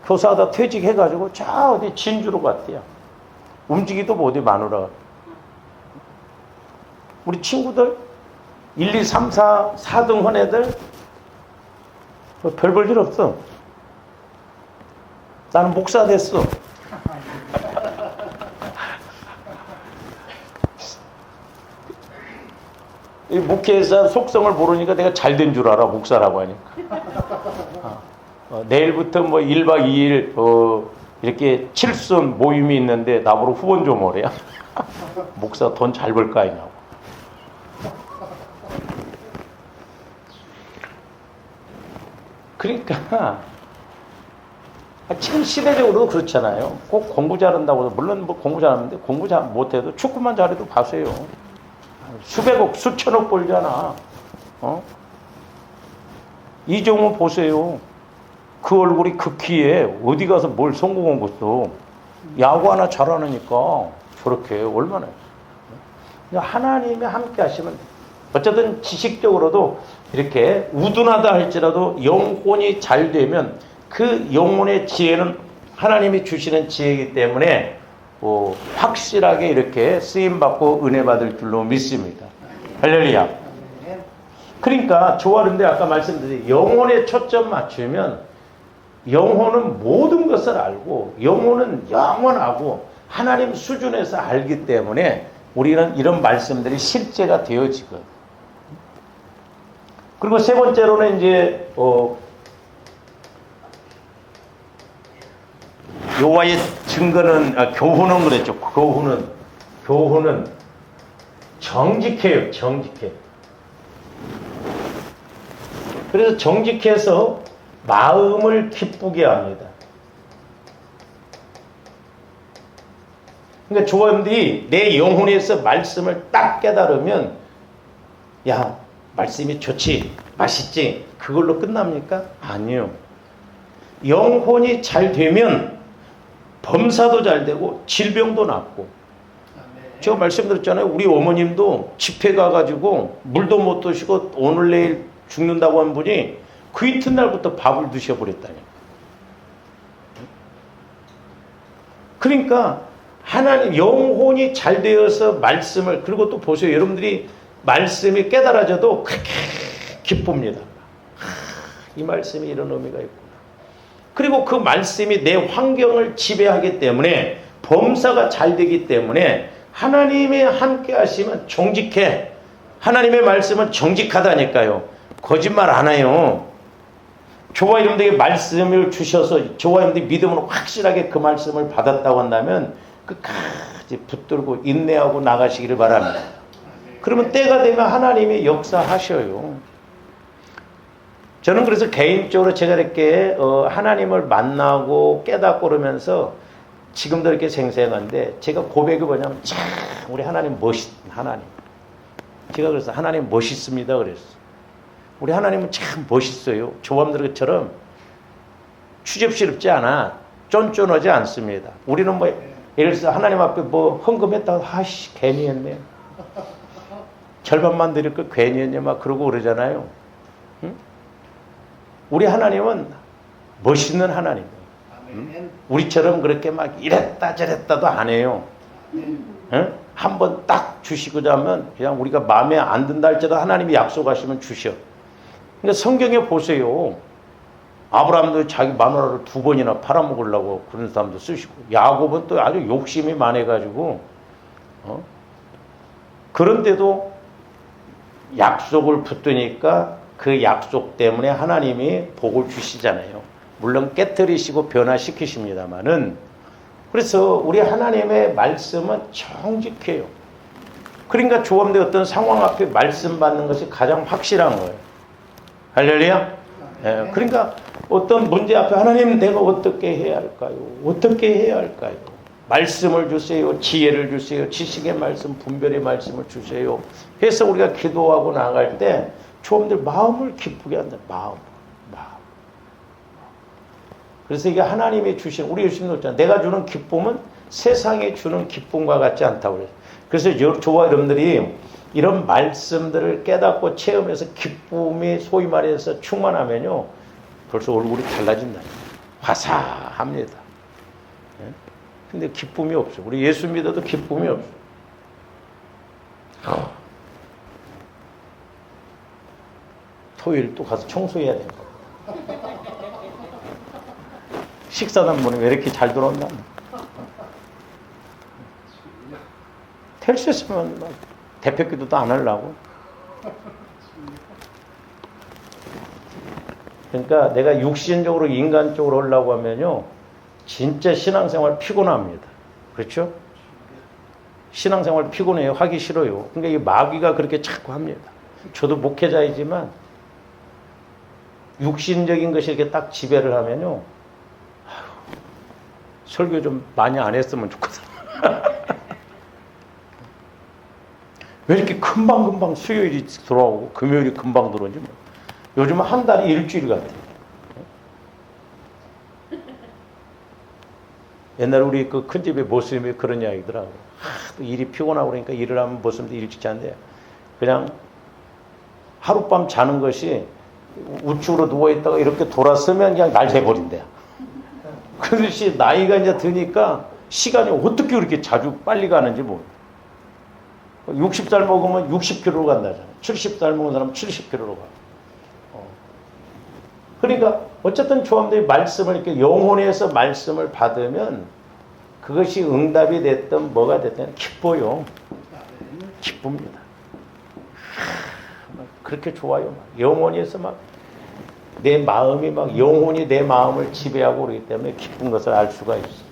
교사하다 퇴직해가지고 저 어디 진주로 갔대요. 움직이도 못해 마누라가. 우리 친구들 1, 2, 3, 4등 애들 별 볼 일 없어. 나는 목사 됐어. 이 목회자 속성을 모르니까 내가 잘 된 줄 알아. 목사라고 하니까. 내일부터 뭐 1박 2일 이렇게 칠순 모임이 있는데 나보고 후원 좀 오래요. 목사 돈 잘 벌 거 아니냐고. 그러니까 지금 시대적으로도 그렇잖아요. 꼭 공부 잘한다고. 물론 뭐 공부 잘하는데 공부 잘 못해도 축구만 잘해도 봐세요. 수백억 수천억 벌잖아. 이종호 보세요. 그 얼굴이 그 키에 어디 가서 뭘 성공한 것도 야구 하나 잘하니까 저렇게 얼마나. 하나님이 함께 하시면 어쨌든 지식적으로도 이렇게 우둔하다 할지라도 영혼이 잘 되면 그 영혼의 지혜는 하나님이 주시는 지혜이기 때문에 확실하게 이렇게 쓰임받고 은혜 받을 줄로 믿습니다. 할렐루야. 그러니까 좋아하는데 아까 말씀드린 영혼에 초점 맞추면 영혼은 모든 것을 알고 영혼은 영원하고 하나님 수준에서 알기 때문에 우리는 이런 말씀들이 실제가 되어지거든. 그리고 세 번째로는 이제 여호와의 증거는 교훈은 그랬죠. 교훈은 교훈은 정직해요. 정직해. 그래서 정직해서 마음을 기쁘게 합니다. 그러니까 조원들이 내 영혼에서 말씀을 딱 깨달으면 야, 말씀이 좋지, 맛있지, 그걸로 끝납니까? 아니요. 영혼이 잘 되면 범사도 잘 되고 질병도 낫고. 제가 말씀드렸잖아요. 우리 어머님도 집회 가가지고 물도 못 드시고 오늘 내일 죽는다고 한 분이 그 이튿날부터 밥을 드셔버렸다니까. 그러니까 하나님 영혼이 잘 되어서 말씀을, 그리고 또 보세요. 여러분들이 말씀이 깨달아져도 그렇게 기쁩니다. 이 말씀이 이런 의미가 있구나. 그리고 그 말씀이 내 환경을 지배하기 때문에 범사가 잘 되기 때문에 하나님이 함께 하시면 정직해. 하나님의 말씀은 정직하다니까요. 거짓말 안 해요. 저와 여러분들에게 말씀을 주셔서 저와 여러분들이 믿음으로 확실하게 그 말씀을 받았다고 한다면 끝까지 붙들고 인내하고 나가시기를 바랍니다. 그러면 때가 되면 하나님이 역사하셔요. 저는 그래서 개인적으로 제가 이렇게 하나님을 만나고 깨닫고 그러면서 지금도 이렇게 생생한데 제가 고백이 뭐냐면 참 우리 하나님 멋있는 하나님. 제가 그래서 하나님 멋있습니다 그랬어. 우리 하나님은 참 멋있어요. 조함들처럼 추접스럽지 않아. 쫀쫀하지 않습니다. 우리는 뭐 예를 들어서 하나님 앞에 뭐 헌금했다고 아씨 괜히 했네. 절반만 드릴 걸 괜히 했네 막 그러고 그러잖아요. 응? 우리 하나님은 멋있는 하나님이에요. 우리처럼 그렇게 막 이랬다 저랬다도 안 해요. 응? 한번 딱 주시고자 하면 그냥 우리가 마음에 안 든다 할지라도 하나님이 약속하시면 주셔. 그러니까 성경에 보세요. 아브라함도 자기 마누라를 2번이나 팔아먹으려고 그런 사람도 쓰시고, 야곱은 또 아주 욕심이 많아가지고 그런데도 약속을 붙드니까 그 약속 때문에 하나님이 복을 주시잖아요. 물론 깨뜨리시고 변화시키십니다만은. 그래서 우리 하나님의 말씀은 정직해요. 그러니까 조함대 어떤 상황 앞에 말씀 받는 것이 가장 확실한 거예요. 할렐루야. 예, 그러니까 어떤 문제 앞에 하나님 내가 어떻게 해야 할까요? 어떻게 해야 할까요? 말씀을 주세요. 지혜를 주세요. 지식의 말씀, 분별의 말씀을 주세요. 해서 우리가 기도하고 나갈 때 조함들 마음을 기쁘게 한다. 마음. 그래서 이게 하나님이 주신, 우리 예수님도 그랬잖아요. 내가 주는 기쁨은 세상에 주는 기쁨과 같지 않다고 그래요. 그래서 저와 여러분들이 이런 말씀들을 깨닫고 체험해서 기쁨이 소위 말해서 충만하면요. 벌써 얼굴이 달라진다. 화사합니다. 근데 기쁨이 없어. 우리 예수 믿어도 기쁨이 없어. 토요일 또 가서 청소해야 된다. 식사단 보니 왜 이렇게 잘 들어온다? 될 수 있으면 대표 기도도 안 하려고. 그러니까 내가 육신적으로 인간적으로 하려고 하면요. 진짜 신앙생활 피곤합니다. 그렇죠? 신앙생활 피곤해요. 하기 싫어요. 그러니까 이 마귀가 그렇게 자꾸 합니다. 저도 목회자이지만 육신적인 것이 이렇게 딱 지배를 하면요. 설교 좀 많이 안 했으면 좋겠어. 왜 이렇게 금방금방 수요일이 들어오고 금요일이 금방 들어오는지 뭐. 요즘은 한 달이 일주일 같아. 옛날에 우리 그 큰 집의 모습이 그런 이야기더라고. 일이 피곤하고 그러니까 일을 하면 모습도 일찍 잔대. 그냥 하룻밤 자는 것이 우측으로 누워있다가 이렇게 돌아서면 그냥 날 새버린대. 그것이 나이가 이제 드니까 시간이 어떻게 그렇게 자주 빨리 가는지 모르겠어요. 60살 먹으면 60km로 간다잖아요. 70살 먹은 사람은 70km로 가. 그러니까 어쨌든 조함들이 말씀을 이렇게 영혼에서 말씀을 받으면 그것이 응답이 됐든 뭐가 됐든 기뻐요. 기쁩니다. 그렇게 좋아요. 영혼에서 막 내 마음이 막 영혼이 내 마음을 지배하고 그러기 때문에 기쁜 것을 알 수가 있어.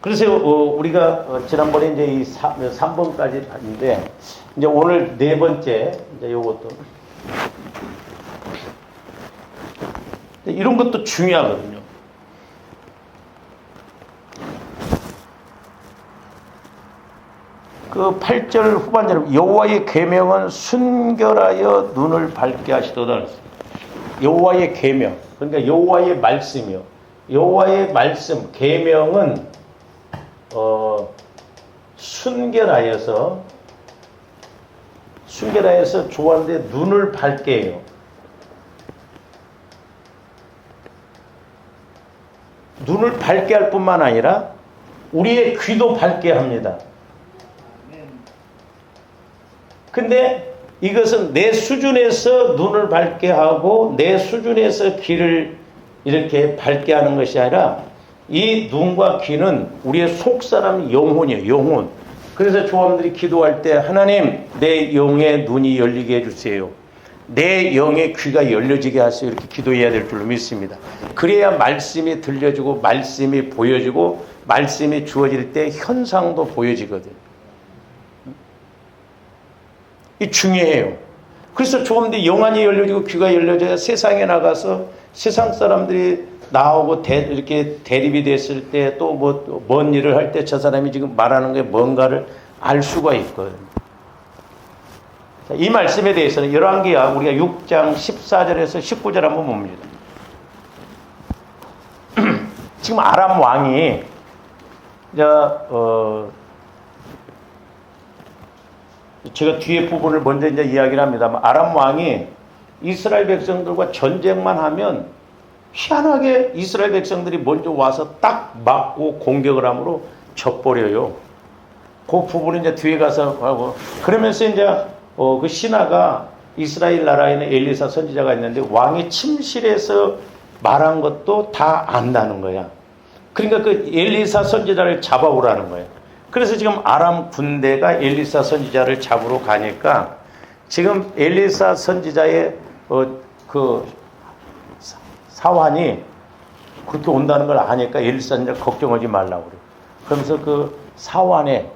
그래서 우리가 지난번에 이제 이 3번까지 봤는데 이제 오늘 네 번째 이제 요것도 이런 것도 중요하거든요. 그 8절 후반절 여호와의 계명은 순결하여 눈을 밝게 하시도다. 여호와의 계명, 그러니까 여호와의 말씀이요. 여호와의 말씀, 계명은 순결하여서 좋아하는데 눈을 밝게 해요. 눈을 밝게 할 뿐만 아니라 우리의 귀도 밝게 합니다. 근데 이것은 내 수준에서 눈을 밝게 하고 내 수준에서 귀를 이렇게 밝게 하는 것이 아니라 이 눈과 귀는 우리의 속사람 영혼이에요. 영혼. 그래서 조합들이 기도할 때 하나님 내 영의 눈이 열리게 해주세요. 내 영의 귀가 열려지게 하세요. 이렇게 기도해야 될 줄로 믿습니다. 그래야 말씀이 들려지고 말씀이 보여지고 말씀이 주어질 때 현상도 보여지거든. 이 중요해요. 그래서 조금더 영안이 열려지고 귀가 열려져야 세상에 나가서 세상 사람들이 나오고 이렇게 대립이 됐을 때 또 뭔 일을 할 때 저 사람이 지금 말하는 게 뭔가를 알 수가 있거든요. 이 말씀에 대해서는 열왕기야 우리가 6장 14절에서 19절 한번 봅니다. 지금 아람 왕이 제가 뒤에 부분을 먼저 이제 이야기를 합니다. 아람 왕이 이스라엘 백성들과 전쟁만 하면 희한하게 이스라엘 백성들이 먼저 와서 딱 막고 공격을 함으로 져버려요. 그 부분은 이제 뒤에 가서 하고 그러면서 이제 그 신하가 이스라엘 나라에 있는 엘리사 선지자가 있는데 왕이 침실에서 말한 것도 다 안다는 거야. 그러니까 그 엘리사 선지자를 잡아오라는 거예요. 그래서 지금 아람 군대가 엘리사 선지자를 잡으러 가니까 지금 엘리사 선지자의 그 사환이 그렇게 온다는 걸 아니까 엘리사 선지자 걱정하지 말라고 그래요. 그러면서 그 사환의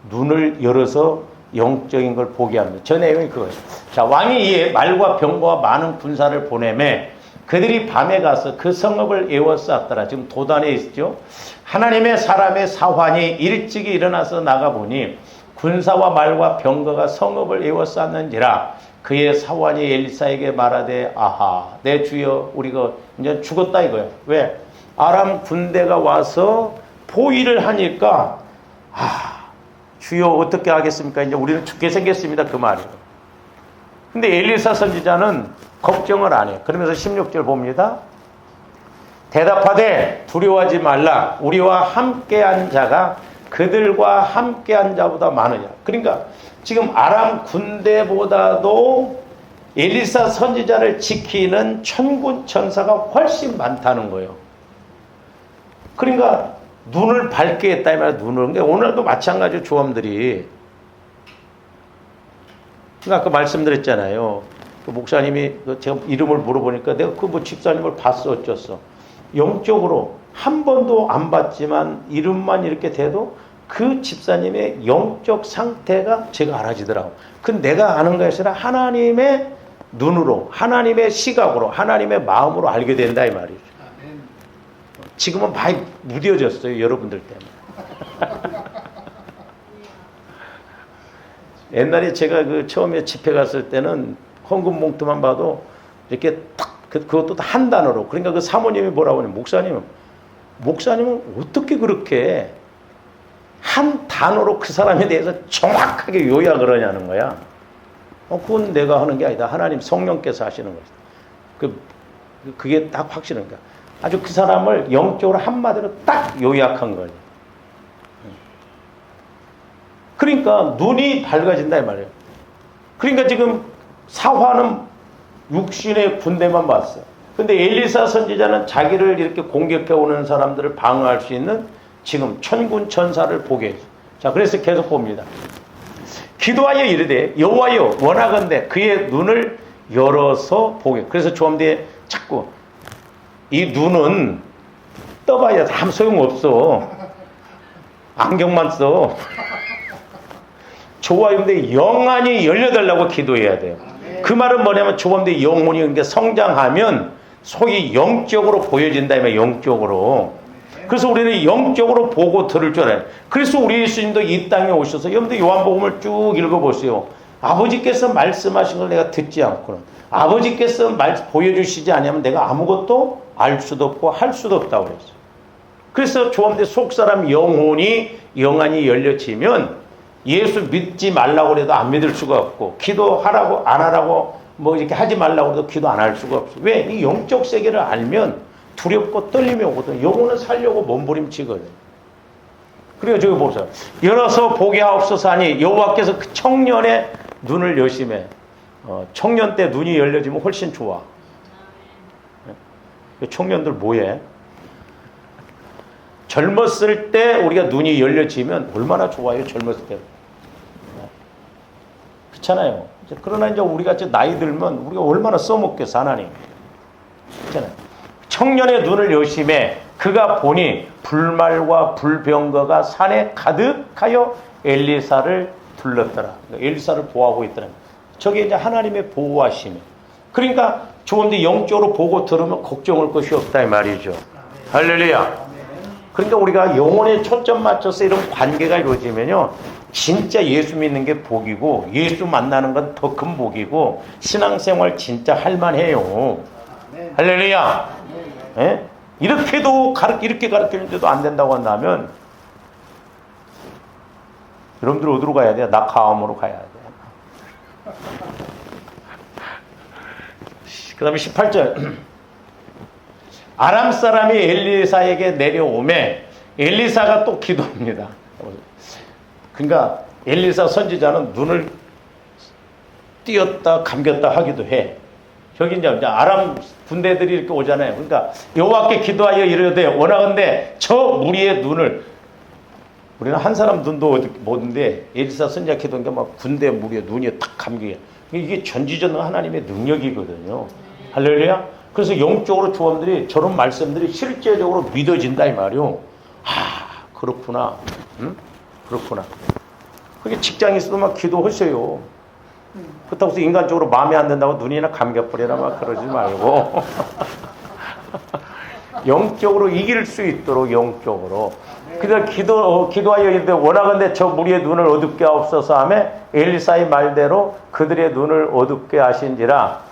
눈을 열어서 영적인 걸 보게 합니다. 저 내용이 그거예요. 자, 왕이 이에 말과 병거와 많은 군사를 보내매 그들이 밤에 가서 그 성읍을 에워쌌더라. 지금 도단에 있죠. 하나님의 사람의 사환이 일찍이 일어나서 나가보니 군사와 말과 병거가 성읍을 에워쌌는지라. 그의 사환이 엘리사에게 말하되 아하 내 주여 우리가 이제 죽었다 이거예요. 왜? 아람 군대가 와서 포위를 하니까 주여 어떻게 하겠습니까? 이제 우리는 죽게 생겼습니다. 그 말이에요. 근데 엘리사 선지자는 걱정을 안 해요. 그러면서 16절 봅니다. 대답하되 두려워하지 말라. 우리와 함께한 자가 그들과 함께한 자보다 많으냐. 그러니까 지금 아람 군대보다도 엘리사 선지자를 지키는 천군 천사가 훨씬 많다는 거예요. 그러니까 눈을 밝게 했다 이 말이야. 눈을. 오늘도 마찬가지로 조함들이 아까 말씀드렸잖아요. 그 목사님이 제가 이름을 물어보니까 내가 그 집사님을 봤어 어쩌어. 영적으로 한 번도 안 봤지만 이름만 이렇게 돼도 그 집사님의 영적 상태가 제가 알아지더라고. 그건 내가 아는 것이 아니라 하나님의 눈으로, 하나님의 시각으로, 하나님의 마음으로 알게 된다 이 말이죠. 지금은 많이 무뎌졌어요. 여러분들 때문에. 옛날에 제가 그 처음에 집회 갔을 때는 헌금 봉투만 봐도 이렇게 딱 그것도 한 단어로. 그러니까 그 사모님이 뭐라고 하냐면 목사님은 어떻게 그렇게 한 단어로 그 사람에 대해서 정확하게 요약을 하냐는 거야. 그건 내가 하는 게 아니다. 하나님 성령께서 하시는 것이다. 그게 딱 확실한 거야. 아주 그 사람을 영적으로 한마디로 딱 요약한 거예요. 그러니까 눈이 밝아진다 이 말이에요. 그러니까 지금 사화는 육신의 군대만 봤어요. 근데 엘리사 선지자는 자기를 이렇게 공격해 오는 사람들을 방어할 수 있는 지금 천군 천사를 보게 해줘. 자, 그래서 계속 봅니다. 기도하여 이르되 여호와여 원하건대 그의 눈을 열어서 보게. 그래서 좀 뒤에 자꾸 이 눈은 떠봐야 아무 소용없어. 안경만 써. 좋아요. 근데 영안이 열려달라고 기도해야 돼요. 그 말은 뭐냐면 조범대 영혼이 그러니까 성장하면 소위 영적으로 보여진다. 영적으로. 그래서 우리는 영적으로 보고 들을 줄 알아요. 그래서 우리 예수님도 이 땅에 오셔서 여러분들 요한복음을 쭉 읽어보세요. 아버지께서 말씀하신 걸 내가 듣지 않고는 아버지께서 보여주시지 않으면 내가 아무것도 알 수도 없고 할 수도 없다고 그랬어요. 그래서 조범대 속사람 영혼이 영안이 열려지면 예수 믿지 말라고 해도 안 믿을 수가 없고 기도하라고 안 하라고 뭐 이렇게 하지 말라고 해도 기도 안 할 수가 없어요. 왜? 이 영적 세계를 알면 두렵고 떨림이 오거든. 영혼은 살려고 몸부림치거든. 그리고 저기 보세요. 열어서 보게 하옵소서 하니 여호와께서 그 청년의 눈을 여심해. 청년 때 눈이 열려지면 훨씬 좋아. 청년들 뭐해? 젊었을 때 우리가 눈이 열려지면 얼마나 좋아요. 젊었을 때. 그렇잖아요. 그러나 이제 우리가 이제 나이 들면 우리가 얼마나 써먹겠어 하나님. 그렇잖아요. 청년의 눈을 여심해 그가 보니 불말과 불병거가 산에 가득하여 엘리사를 둘렀더라. 그러니까 엘리사를 보호하고 있더라. 저게 이제 하나님의 보호하심이. 그러니까 좋은데 영적으로 보고 들으면 걱정할 것이 없다 이 말이죠. 할렐루야. 그러니까 우리가 영혼에 초점 맞춰서 이런 관계가 이루어지면요. 진짜 예수 믿는 게 복이고 예수 만나는 건 더 큰 복이고 신앙생활 진짜 할만해요. 할렐루야. 예? 이렇게도 이렇게 가르치는데도 안 된다고 한다면 여러분들 어디로 가야 돼요? 낙하암으로 가야 돼. 그 다음에 18절 아람 사람이 엘리사에게 내려오매 엘리사가 또 기도합니다. 그러니까 엘리사 선지자는 눈을 띄었다 감겼다 하기도 해. 저기 이제 아람 군대들이 이렇게 오잖아요. 그러니까 여호와께 기도하여 이르되 원하건대 저 무리의 눈을 우리는 한 사람 눈도 못인데 엘리사 선지자 기도한 게 막 군대 무리의 눈이 탁 감기게. 이게 전지전능 하나님의 능력이거든요. 할렐루야. 그래서 영적으로 조언들이 저런 말씀들이 실제적으로 믿어진다 이 말이요. 아 그렇구나. 응? 그렇구나. 그게 직장에 있어도 막 기도하세요. 그렇다고 해서 인간적으로 마음에 안 든다고 눈이나 감겨버리라 막 그러지 말고 영적으로 이길 수 있도록 영적으로. 그래서 기도하여 이르되 원하건대 저 무리의 눈을 어둡게 하옵소서 하며 엘리사의 말대로 그들의 눈을 어둡게 하신지라.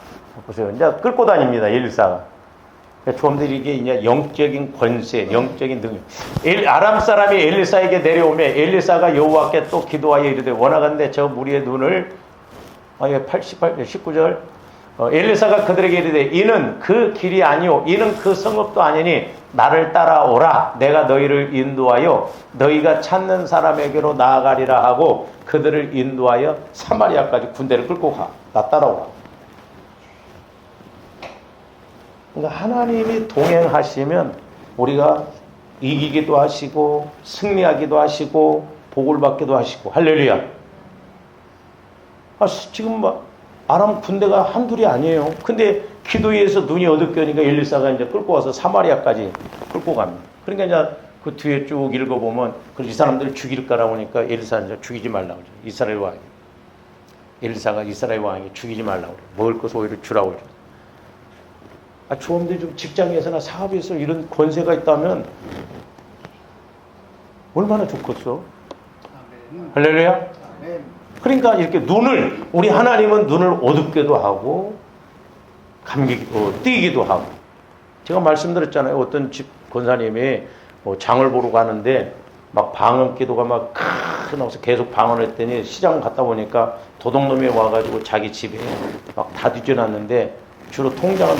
보세요. 이제 끌고 다닙니다. 엘리사가. 조om들이 이게 이제 영적인 권세, 영적인 능력. 아람 사람이 엘리사에게 내려오며 엘리사가 여호와께 또 기도하여 이르되 원하건대 저 무리의 눈을 19절 엘리사가 그들에게 이르되 이는 그 길이 아니오 이는 그 성읍도 아니니 나를 따라오라 내가 너희를 인도하여 너희가 찾는 사람에게로 나아가리라 하고 그들을 인도하여 사마리아까지 군대를 끌고 가. 나 따라오라. 그러니까 하나님이 동행하시면 우리가 이기기도 하시고 승리하기도 하시고 복을 받기도 하시고 할렐루야. 지금 막 아람 군대가 한둘이 아니에요. 근데 기도에서 눈이 어둡게 오니까 엘리사가 이제 끌고 와서 사마리아까지 끌고 갑니다. 그러니까 이제 그 뒤에 쭉 읽어보면 이 사람들을 죽일까라고 하니까 엘리사는 이제 죽이지 말라고 그러죠. 이스라엘 왕이. 엘리사가 이스라엘 왕이 죽이지 말라고 그래요. 먹을 것을 오히려 주라고 그러죠. 좋은데 좀 직장에서나 사업에서 이런 권세가 있다면 얼마나 좋겠어. 할렐루야. 그러니까 이렇게 눈을 우리 하나님은 눈을 어둡게도 하고 띄기도 하고. 제가 말씀드렸잖아요. 어떤 집 권사님이 장을 보러 가는데 막 방언 기도가 막 나와서 계속 방언을 했더니 시장 갔다 보니까 도둑놈이 와가지고 자기 집에 막 다 뒤져놨는데 주로 통장은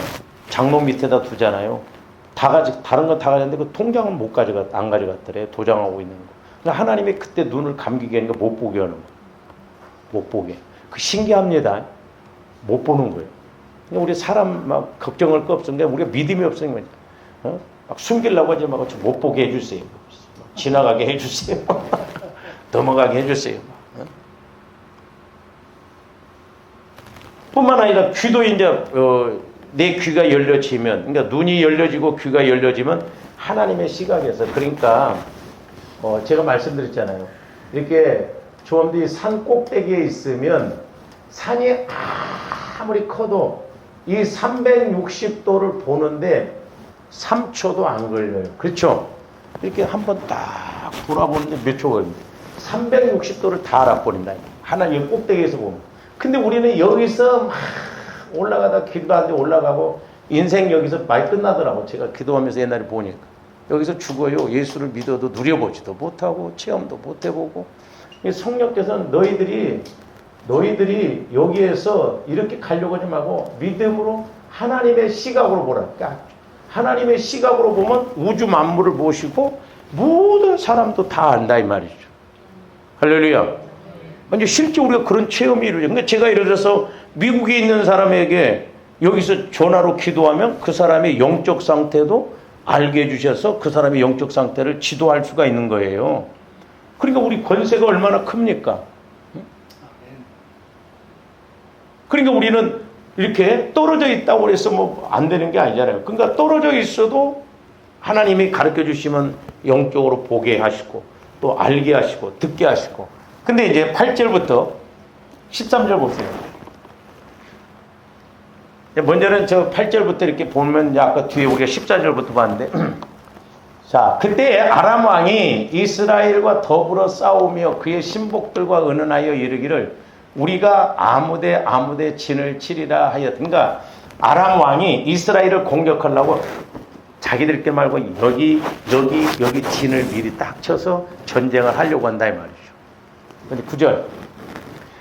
장롱 밑에다 두잖아요. 다른 건 다 가졌는데 그 통장은 안 가져갔더래. 도장하고 있는 거. 그러니까 하나님이 그때 눈을 감기게 하니까 못 보게 하는 거예요. 못 보게. 그 신기합니다. 못 보는 거예요. 그러니까 우리 사람 막 걱정할 거 없으니까 우리가 믿음이 없으니까 막 숨기려고 하지 말고 못 보게 해주세요. 지나가게 해주세요. 넘어가게 해주세요. 뿐만 아니라 귀도 이제 내 귀가 열려지면, 그러니까 눈이 열려지고 귀가 열려지면 하나님의 시각에서, 그러니까 제가 말씀드렸잖아요. 이렇게 조원들이 산 꼭대기에 있으면 산이 아무리 커도 이 360도를 보는데 3초도 안 걸려요. 그렇죠? 이렇게 한번 딱 돌아보는데 몇 초 걸립니다. 360도를 다 알아버린다. 하나님 꼭대기에서 보면. 근데 우리는 여기서 막 올라가다 기도하는데 올라가고 인생 여기서 많이 끝나더라고. 제가 기도하면서 옛날에 보니까. 여기서 죽어요. 예수를 믿어도 누려보지도 못하고 체험도 못 해보고. 성령께서는 너희들이 여기에서 이렇게 가려고 하지 말고 믿음으로 하나님의 시각으로 보라. 그러니까 하나님의 시각으로 보면 우주 만물을 보시고 모든 사람도 다 안다 이 말이죠. 할렐루야. 이제 실제 우리가 그런 체험이 이루어져요. 그러니까 제가 예를 들어서 미국에 있는 사람에게 여기서 전화로 기도하면 그 사람의 영적 상태도 알게 해주셔서 그 사람의 영적 상태를 지도할 수가 있는 거예요. 그러니까 우리 권세가 얼마나 큽니까? 그러니까 우리는 이렇게 떨어져 있다고 해서 뭐 안 되는 게 아니잖아요. 그러니까 떨어져 있어도 하나님이 가르쳐 주시면 영적으로 보게 하시고 또 알게 하시고 듣게 하시고. 근데 이제 8절부터 13절 보세요. 먼저는 저 8절부터 이렇게 보면 아까 뒤에 우리가 14절부터 봤는데 자, 그때 아람 왕이 이스라엘과 더불어 싸우며 그의 신복들과 의논하여 이르기를 우리가 아무데 진을 치리라 하였. 그러니까 아람 왕이 이스라엘을 공격하려고 자기들끼리 말고 여기 진을 미리 딱 쳐서 전쟁을 하려고 한다 이 말이죠. 근데 9절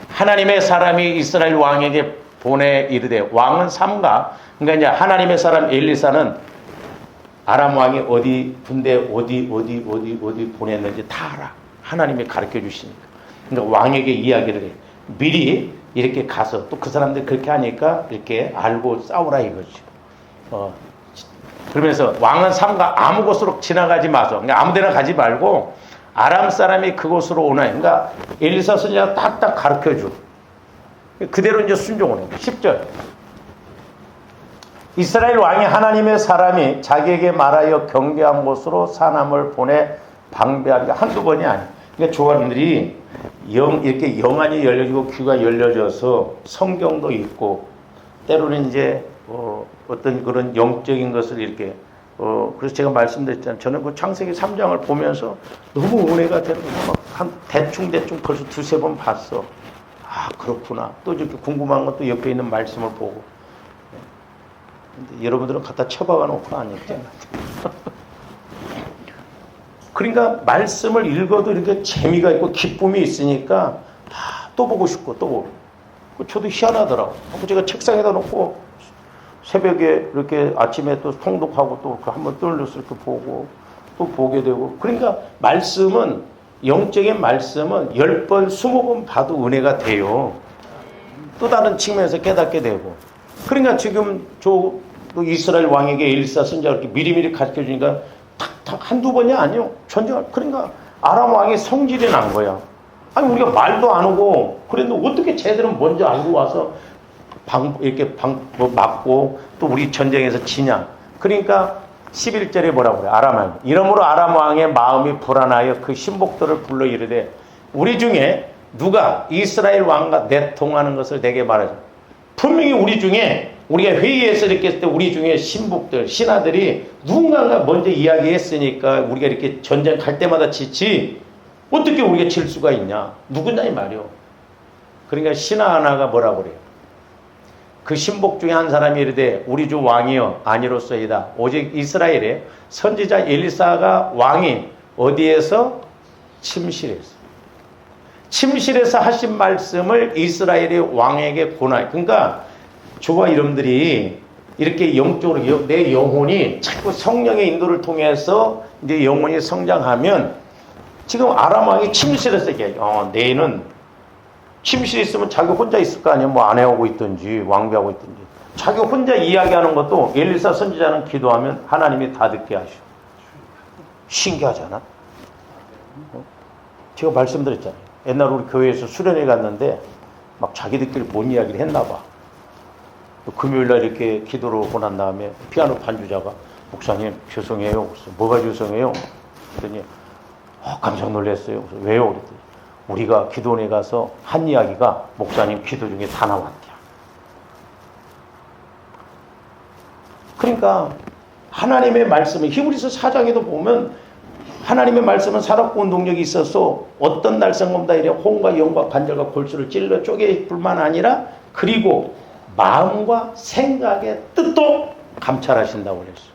하나님의 사람이 이스라엘 왕에게 보내 이르되 왕은 삼가. 그러니까 이제 하나님의 사람 엘리사는 아람 왕이 어디 군대 어디 보냈는지 다 알아. 하나님이 가르쳐 주시니까. 그러니까 왕에게 이야기를 해. 미리 이렇게 가서 또 그 사람들이 그렇게 하니까 이렇게 알고 싸우라 이거죠. 그러면서 왕은 삼가 아무 곳으로 지나가지 마소. 그러니까 아무 데나 가지 말고 아람 사람이 그곳으로 오나. 그러니까 엘리사 선지자가 딱딱 가르쳐 줘. 그대로 이제 순종을 해요. 10절. 이스라엘 왕이 하나님의 사람이 자기에게 말하여 경계한 곳으로 사람을 보내 방배하기가 한두 번이 아니에요. 그러니까 조원들이 이렇게 영안이 열려지고 귀가 열려져서 성경도 읽고 때로는 이제 어떤 그런 영적인 것을 이렇게 그래서 제가 말씀드렸잖아요. 저는 그 창세기 3장을 보면서 너무 은혜가 되는 한 대충 벌써 두세 번 봤어. 아 그렇구나. 또 이렇게 궁금한 것도 옆에 있는 말씀을 보고. 근데 여러분들은 갖다 쳐박아 놓고 안 읽잖아요. 그러니까 말씀을 읽어도 이렇게 재미가 있고 기쁨이 있으니까 또 보고 싶고 또 보고. 저도 희한하더라고. 제가 책상에다 놓고 새벽에 이렇게 아침에 또 통독하고 또 한번 떨려서 이렇게 보고 또 보게 되고. 그러니까 말씀은 영적인 말씀은 10번, 20번 봐도 은혜가 돼요. 또 다른 측면에서 깨닫게 되고. 그러니까 지금 저 이스라엘 왕에게 엘리사 선지자가 이렇게 미리미리 가르쳐 주니까 탁탁 한두 번이 아니요. 전쟁을. 그러니까 아람 왕이 성질이 난 거야. 아니 우리가 말도 안 오고 그랬는데 어떻게 쟤들은 먼저 알고 와서 막고 또 우리 전쟁에서 지냐. 그러니까 11절에 뭐라고 그래. 아람 왕. 이러므로 아람 왕의 마음이 불안하여 그 신복들을 불러 이르되 우리 중에 누가 이스라엘 왕과 내통하는 것을 내게 말하자. 분명히 우리 중에 우리가 회의에서 이렇게 했을 때 우리 중에 신복들, 신하들이 누군가가 먼저 이야기했으니까 우리가 이렇게 전쟁 갈 때마다 지지 어떻게 우리가 질 수가 있냐. 누구냐 이 말이요. 그러니까 신하 하나가 뭐라고 그래요. 그 신복 중에 한 사람이 이르되 우리 주 왕이여 아니로소이다. 오직 이스라엘의 선지자 엘리사가 왕이 어디에서? 침실에서 하신 말씀을 이스라엘의 왕에게 고나요. 그러니까 저와 여러분들이 이렇게 영적으로 내 영혼이 자꾸 성령의 인도를 통해서 이제 영혼이 성장하면 지금 아람 왕이 침실에서 얘기해요. 내는 침실에 있으면 자기 혼자 있을 거 아니에요. 뭐 아내하고 있든지 왕비하고 있든지. 자기 혼자 이야기하는 것도 엘리사 선지자는 기도하면 하나님이 다 듣게 하셔. 신기하잖아. 제가 말씀드렸잖아요. 옛날 우리 교회에서 수련회 갔는데 막 자기들끼리 뭔 이야기를 했나 봐. 금요일날 이렇게 기도를 오고 난 다음에 피아노 반주자가 목사님 죄송해요. 뭐가 죄송해요? 그랬더니 깜짝 놀랐어요. 그래서 왜요? 그랬더니 우리가 기도원에 가서 한 이야기가 목사님 기도 중에 다 나왔대요. 그러니까 하나님의 말씀을 히브리서 4장에도 보면 하나님의 말씀은 살았고 운동력이 있어서 어떤 날성검다 이래 혼과 영과 관절과 골수를 찔러 쪼갤 뿐만 아니라 그리고 마음과 생각의 뜻도 감찰하신다고 그랬어요.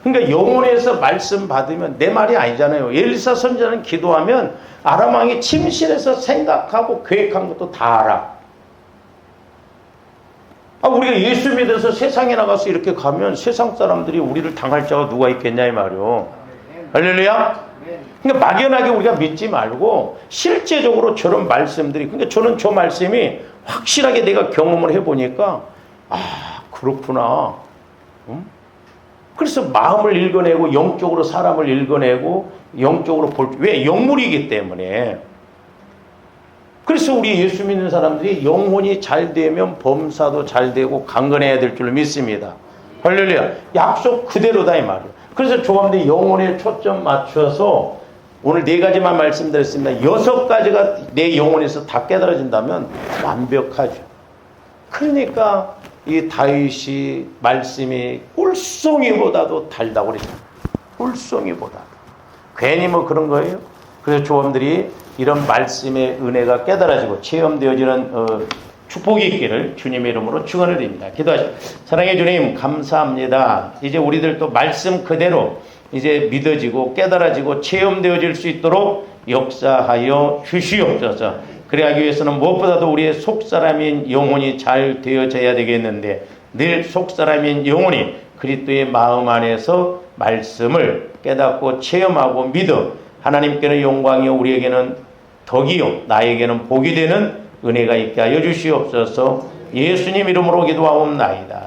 그러니까 영혼에서 말씀 받으면 내 말이 아니잖아요. 엘리사 선지자는 기도하면 아람 왕이 침실에서 생각하고 계획한 것도 다 알아. 우리가 예수 믿어서 세상에 나가서 이렇게 가면 세상 사람들이 우리를 당할 자가 누가 있겠냐 이 말이요. 할렐루야. 그러니까 막연하게 우리가 믿지 말고 실제적으로 저런 말씀들이, 그러니까 저는 저 말씀이 확실하게 내가 경험을 해보니까 그렇구나. 그래서 마음을 읽어내고 영적으로 사람을 읽어내고 영적으로 왜 영물이기 때문에. 그래서 우리 예수 믿는 사람들이 영혼이 잘 되면 범사도 잘 되고 강건해야 될 줄 믿습니다. 할렐루야. 약속 그대로다 이 말이에요. 그래서 조합원들이 영혼에 초점 맞춰서 오늘 4가지만 말씀드렸습니다. 6가지가 내 영혼에서 다 깨달아진다면 완벽하죠. 그러니까 이 다윗이 말씀이 꿀송이보다도 달다고 그랬잖아요. 꿀송이보다. 괜히 뭐 그런 거예요. 그래서 조합원들이 이런 말씀의 은혜가 깨달아지고 체험되어지는 축복이 있기를 주님의 이름으로 축원을 드립니다. 기도하시죠. 사랑해 주님 감사합니다. 이제 우리들도 말씀 그대로 이제 믿어지고 깨달아지고 체험되어질 수 있도록 역사하여 주시옵소서. 그래야 하기 위해서는 무엇보다도 우리의 속사람인 영혼이 잘 되어져야 되겠는데 늘 속사람인 영혼이 그리스도의 마음 안에서 말씀을 깨닫고 체험하고 믿어 하나님께는 영광이요 우리에게는 덕이요 나에게는 복이 되는 은혜가 있게 하여 주시옵소서. 예수님 이름으로 기도하옵나이다.